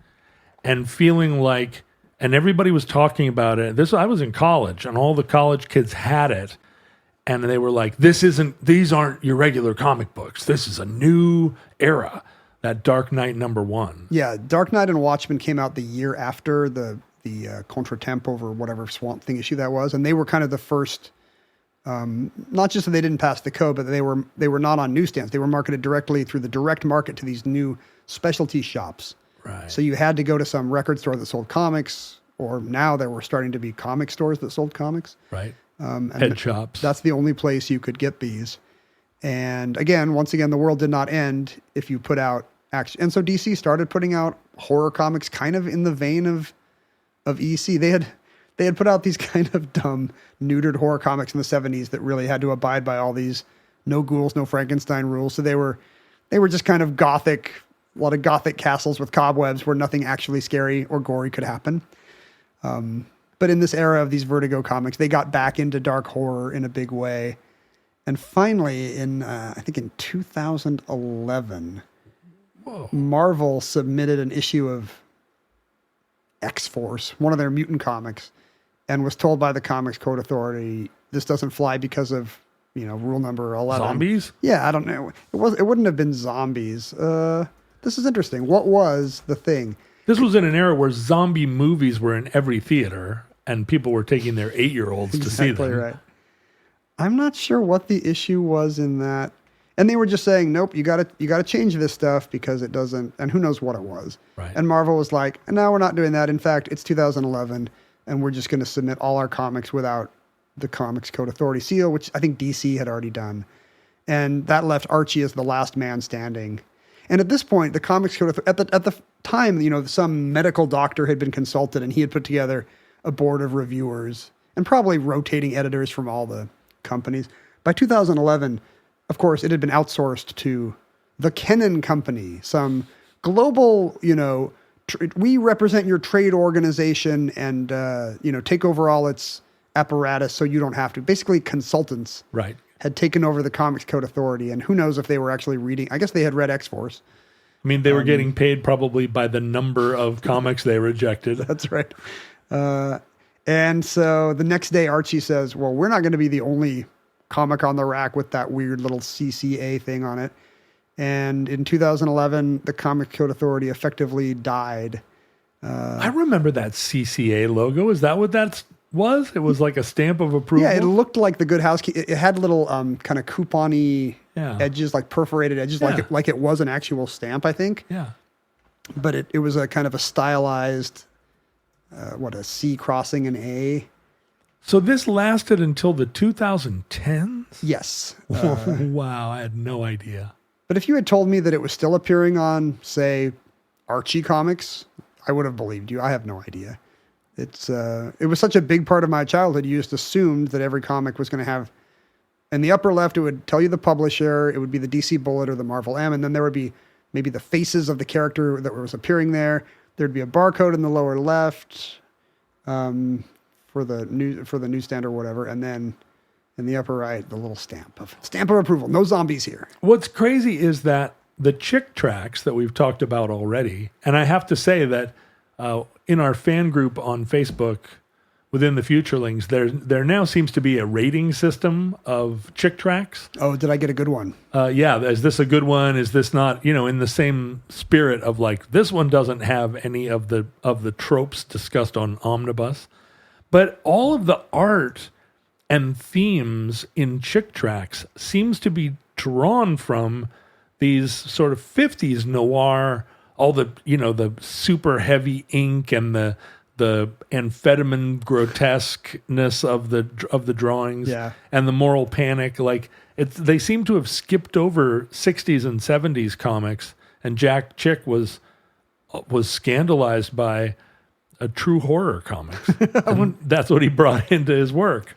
and feeling like, and everybody was talking about it. I was in college and all the college kids had it. And they were like, these aren't your regular comic books. This is a new era. That Dark Knight #1. Yeah, Dark Knight and Watchmen came out the year after the Contretemps over whatever Swamp Thing issue that was. And they were kind of the first, not just that they didn't pass the code, but they were not on newsstands. They were marketed directly through the direct market to these new specialty shops. Right. So you had to go to some record store that sold comics, or now there were starting to be comic stores that sold comics. Right. And Head shops. That's the only place you could get these. And once again, the world did not end if you put out action. And so DC started putting out horror comics kind of in the vein of EC. They had put out these kind of dumb, neutered horror comics in the 70s that really had to abide by all these no ghouls, no Frankenstein rules. So they were just kind of gothic, a lot of gothic castles with cobwebs where nothing actually scary or gory could happen. But in this era of these Vertigo comics, they got back into dark horror in a big way. And finally, I think in 2011, Marvel submitted an issue of X-Force, one of their mutant comics, and was told by the Comics Code Authority, this doesn't fly because of, rule number 11. Zombies? Yeah, I don't know. It wouldn't have been zombies. This is interesting. What was the thing? This was in an era where zombie movies were in every theater and people were taking their 8-year-olds to see them. Right. I'm not sure what the issue was in that. And they were just saying, nope, you gotta change this stuff because it doesn't, and who knows what it was. Right. And Marvel was like, no, we're not doing that. In fact, it's 2011 and we're just going to submit all our comics without the Comics Code Authority seal, which I think DC had already done. And that left Archie as the last man standing. And at this point, the Comics Code Authority, at the time, some medical doctor had been consulted and he had put together a board of reviewers and probably rotating editors from all the companies. By 2011, of course, it had been outsourced to the Kennan Company, some global, we represent your trade organization and, take over all its apparatus so you don't have to. Basically, consultants Right. had taken over the Comics Code Authority, and who knows if they were actually reading. I guess they had read X-Force. I mean, they were getting paid probably by the number of comics they rejected. That's right. And so the next day, Archie says, well, we're not going to be the only comic on the rack with that weird little CCA thing on it. And in 2011, the Comic Code Authority effectively died. I remember that CCA logo. Is that what that was? It was like a stamp of approval? Yeah, it looked like the Good Housekeeping. It had little kind of coupon-y edges, like perforated edges, like it was an actual stamp, I think. Yeah. But it was a kind of a stylized, a C crossing an A. So this lasted until the 2010s? Yes. Wow, I had no idea. But if you had told me that it was still appearing on, say, Archie Comics, I would have believed you. I have no idea. It was such a big part of my childhood. You just assumed that every comic was going to have, in the upper left, it would tell you the publisher. It would be the DC Bullet or the Marvel M, and then there would be maybe the faces of the character that was appearing there. there'd be a barcode in the lower left for the newsstand or whatever, and then in the upper right, the little stamp of approval. No zombies here. What's crazy is that the chick tracks that we've talked about already, and I have to say that in our fan group on Facebook within the Futurelings, there now seems to be a rating system of chick tracks. Oh, did I get a good one? Yeah, is this a good one? Is this not, in the same spirit of like, this one doesn't have any of the tropes discussed on Omnibus. But all of the art and themes in chick tracks seems to be drawn from these sort of 50s noir, all the, the super heavy ink and the amphetamine grotesqueness of the drawings, and the moral panic. Like they seem to have skipped over 60s and 70s comics, and Jack Chick was scandalized by a true horror comics. That's what he brought into his work.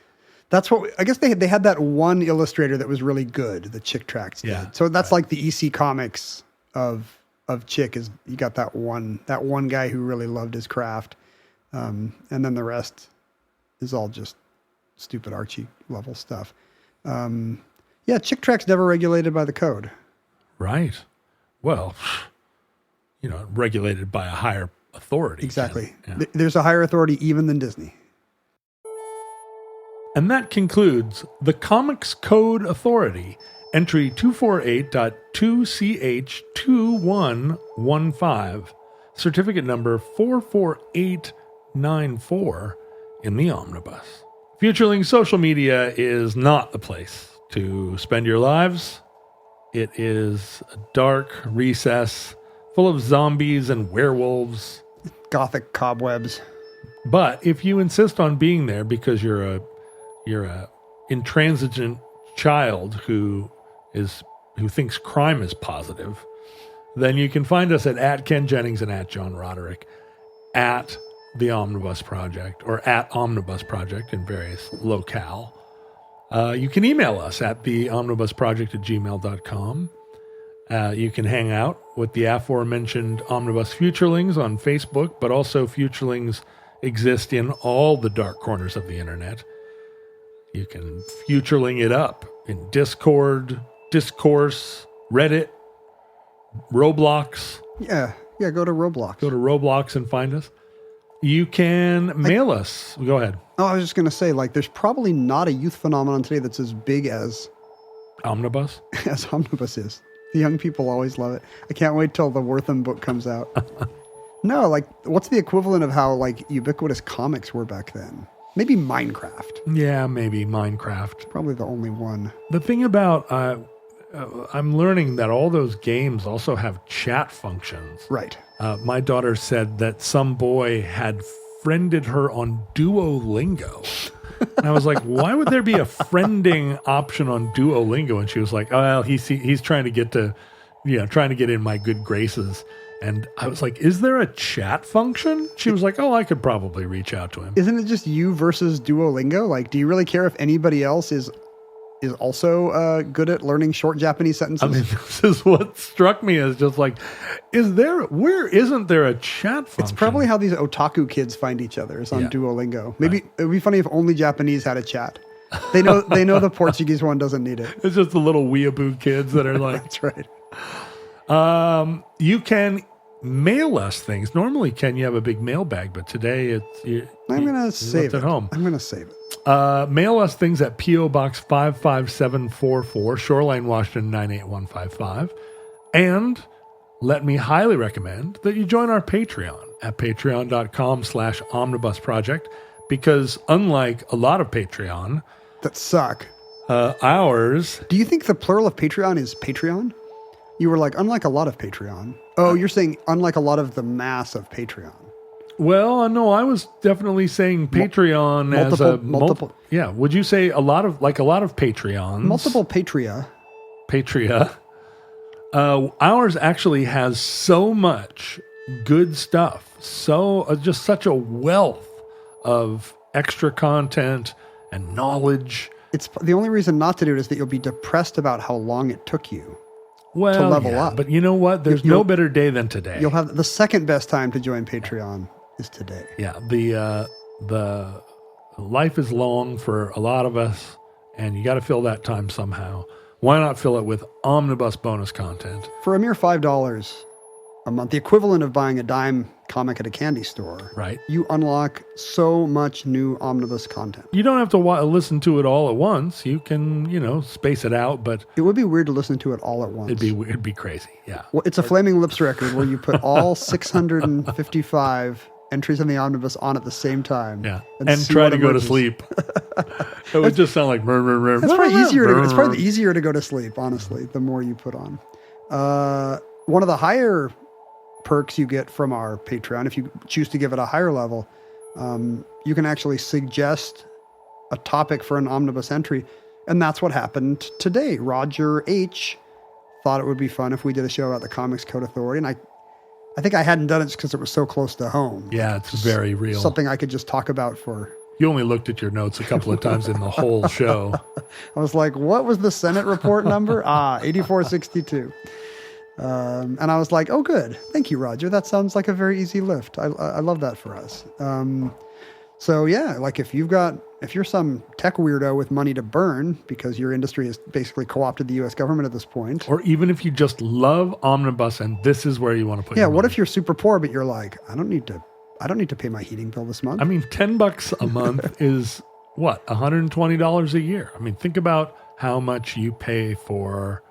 That's what I guess they had that one illustrator that was really good. The Chick tracks did. Yeah. So that's like the EC Comics of Chick. Is you got that one guy who really loved his craft. And then the rest is all just stupid Archie level stuff. Chick tracks never regulated by the code. Right. Well, regulated by a higher authority. Exactly. Yeah. There's a higher authority even than Disney. And that concludes the Comics Code Authority, entry 248.2CH2115, certificate number 44894 in the Omnibus. Futurelings social media is not the place to spend your lives. It is a dark recess full of zombies and werewolves. Gothic cobwebs. But if you insist on being there because you're a intransigent child who thinks crime is positive, then you can find us at Ken Jennings and at John Roderick, at the Omnibus Project, or at Omnibus Project in various locale. You can email us at theomnibusproject@gmail.com. You can hang out with the aforementioned Omnibus Futurelings on Facebook, but also Futurelings exist in all the dark corners of the internet. You can Futureling it up in Discord, Discourse, Reddit, Roblox. Yeah, go to Roblox. Go to Roblox and find us. You can mail us. Go ahead. Oh, I was just going to say, there's probably not a youth phenomenon today that's as big as Omnibus? As Omnibus is. The young people always love it. I can't wait till the Wortham book comes out. No, what's the equivalent of how, ubiquitous comics were back then? Maybe Minecraft. Yeah, maybe Minecraft. Probably the only one. The thing about, I'm learning that all those games also have chat functions. Right. My daughter said that some boy had friended her on Duolingo. And I was like, why would there be a friending option on Duolingo? And she was like, oh, well, he's trying to get in my good graces. And I was like, is there a chat function? She was like, oh, I could probably reach out to him. Isn't it just you versus Duolingo? Do you really care if anybody else is also good at learning short Japanese sentences? I mean, this is what struck me as just where isn't there a chat function? It's probably how these otaku kids find each other is on Duolingo. Maybe It would be funny if only Japanese had a chat. They know the Portuguese one doesn't need it. It's just the little weeaboo kids that are like... That's right. You can mail us things. Normally, Ken, you have a big mailbag, but today I'm going to save it. At home. I'm going to save it. Mail us things at P.O. Box 55744, Shoreline, Washington 98155. And let me highly recommend that you join our Patreon at patreon.com/omnibusproject, because unlike a lot of Patreon that suck, ours... Do you think the plural of Patreon is Patreon? You were like, unlike a lot of Patreon. Oh, you're saying unlike a lot of the mass of Patreon. Well, no, I was definitely saying Patreon as a multiple. Yeah, would you say a lot of Patreons? Multiple Patria. Ours actually has so much good stuff. So just such a wealth of extra content and knowledge. It's the only reason not to do it is that you'll be depressed about how long it took you. well, to level yeah, up. But you know what? There's no better day than today. You'll have the second best time to join Patreon is today. Yeah, the life is long for a lot of us, and you got to fill that time somehow. Why not fill it with omnibus bonus content? For a mere $5 a month, the equivalent of buying a dime comic at a candy store, Right. you unlock so much new omnibus content. You don't have to listen to it all at once. You can, space it out, but It would be weird to listen to it all at once. it'd be crazy. Yeah. Well, it's a Flaming Lips record where you put all 655 entries in the omnibus on at the same time. Yeah. And see try what to go to emerges. sleep. It would just sound like It's probably easier to go to sleep, honestly, the more you put on. One of the higher perks you get from our Patreon, if you choose to give it a higher level, you can actually suggest a topic for an omnibus entry. And that's what happened today. Roger H. thought it would be fun if we did a show about the Comics Code Authority. And I think I hadn't done it because it was so close to home. Yeah, it's very real. Something I could just talk about for... You only looked at your notes a couple of times in the whole show. I was like, what was the Senate report number? 8462. And I was like, oh, good. Thank you, Roger. That sounds like a very easy lift. I love that for us. So yeah, like if you're some tech weirdo with money to burn because your industry has basically co-opted the U.S. government at this point. Or even if you just love omnibus and this is where you want to put your money. What if you're super poor, but you're like, I don't need to pay my heating bill this month. I mean, $10 a month is what, $120 a year. I mean, think about how much you pay for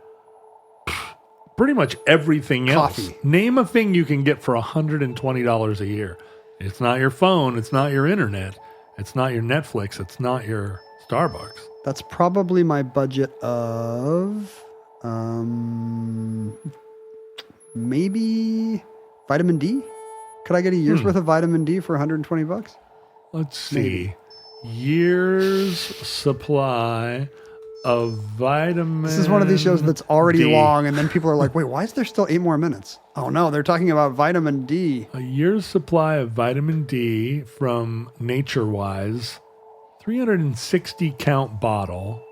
pretty much everything else. Coffee. Name a thing you can get for $120 a year. It's not your phone. It's not your internet. It's not your Netflix. It's not your Starbucks. That's probably my budget of maybe vitamin D. Could I get a year's worth of vitamin D for $120? Let's see. Maybe. Year's supply of vitamin This is one of these shows that's already D. long, and then people are like, wait, why is there still 8 more minutes? Oh no, they're talking about vitamin D. A year's supply of vitamin D from NatureWise, 360 count bottle.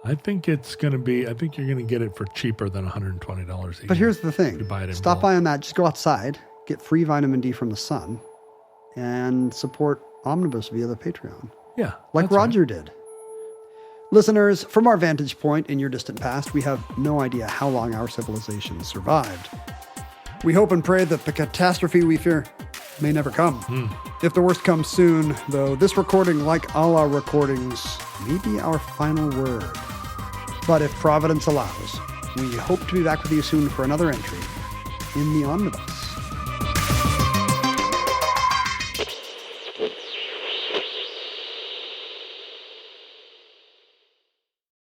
I think you're going to get it for cheaper than $120 a year. But here's the thing. You buy it in Stop bulk. by on that. Just go outside, get free vitamin D from the sun, and support Omnibus via the Patreon. Yeah. Like that's right. Roger did. Listeners, from our vantage point in your distant past, we have no idea how long our civilization survived. We hope and pray that the catastrophe we fear may never come. If the worst comes soon, though, this recording, like all our recordings, may be our final word. But if Providence allows, we hope to be back with you soon for another entry in the Omnibus.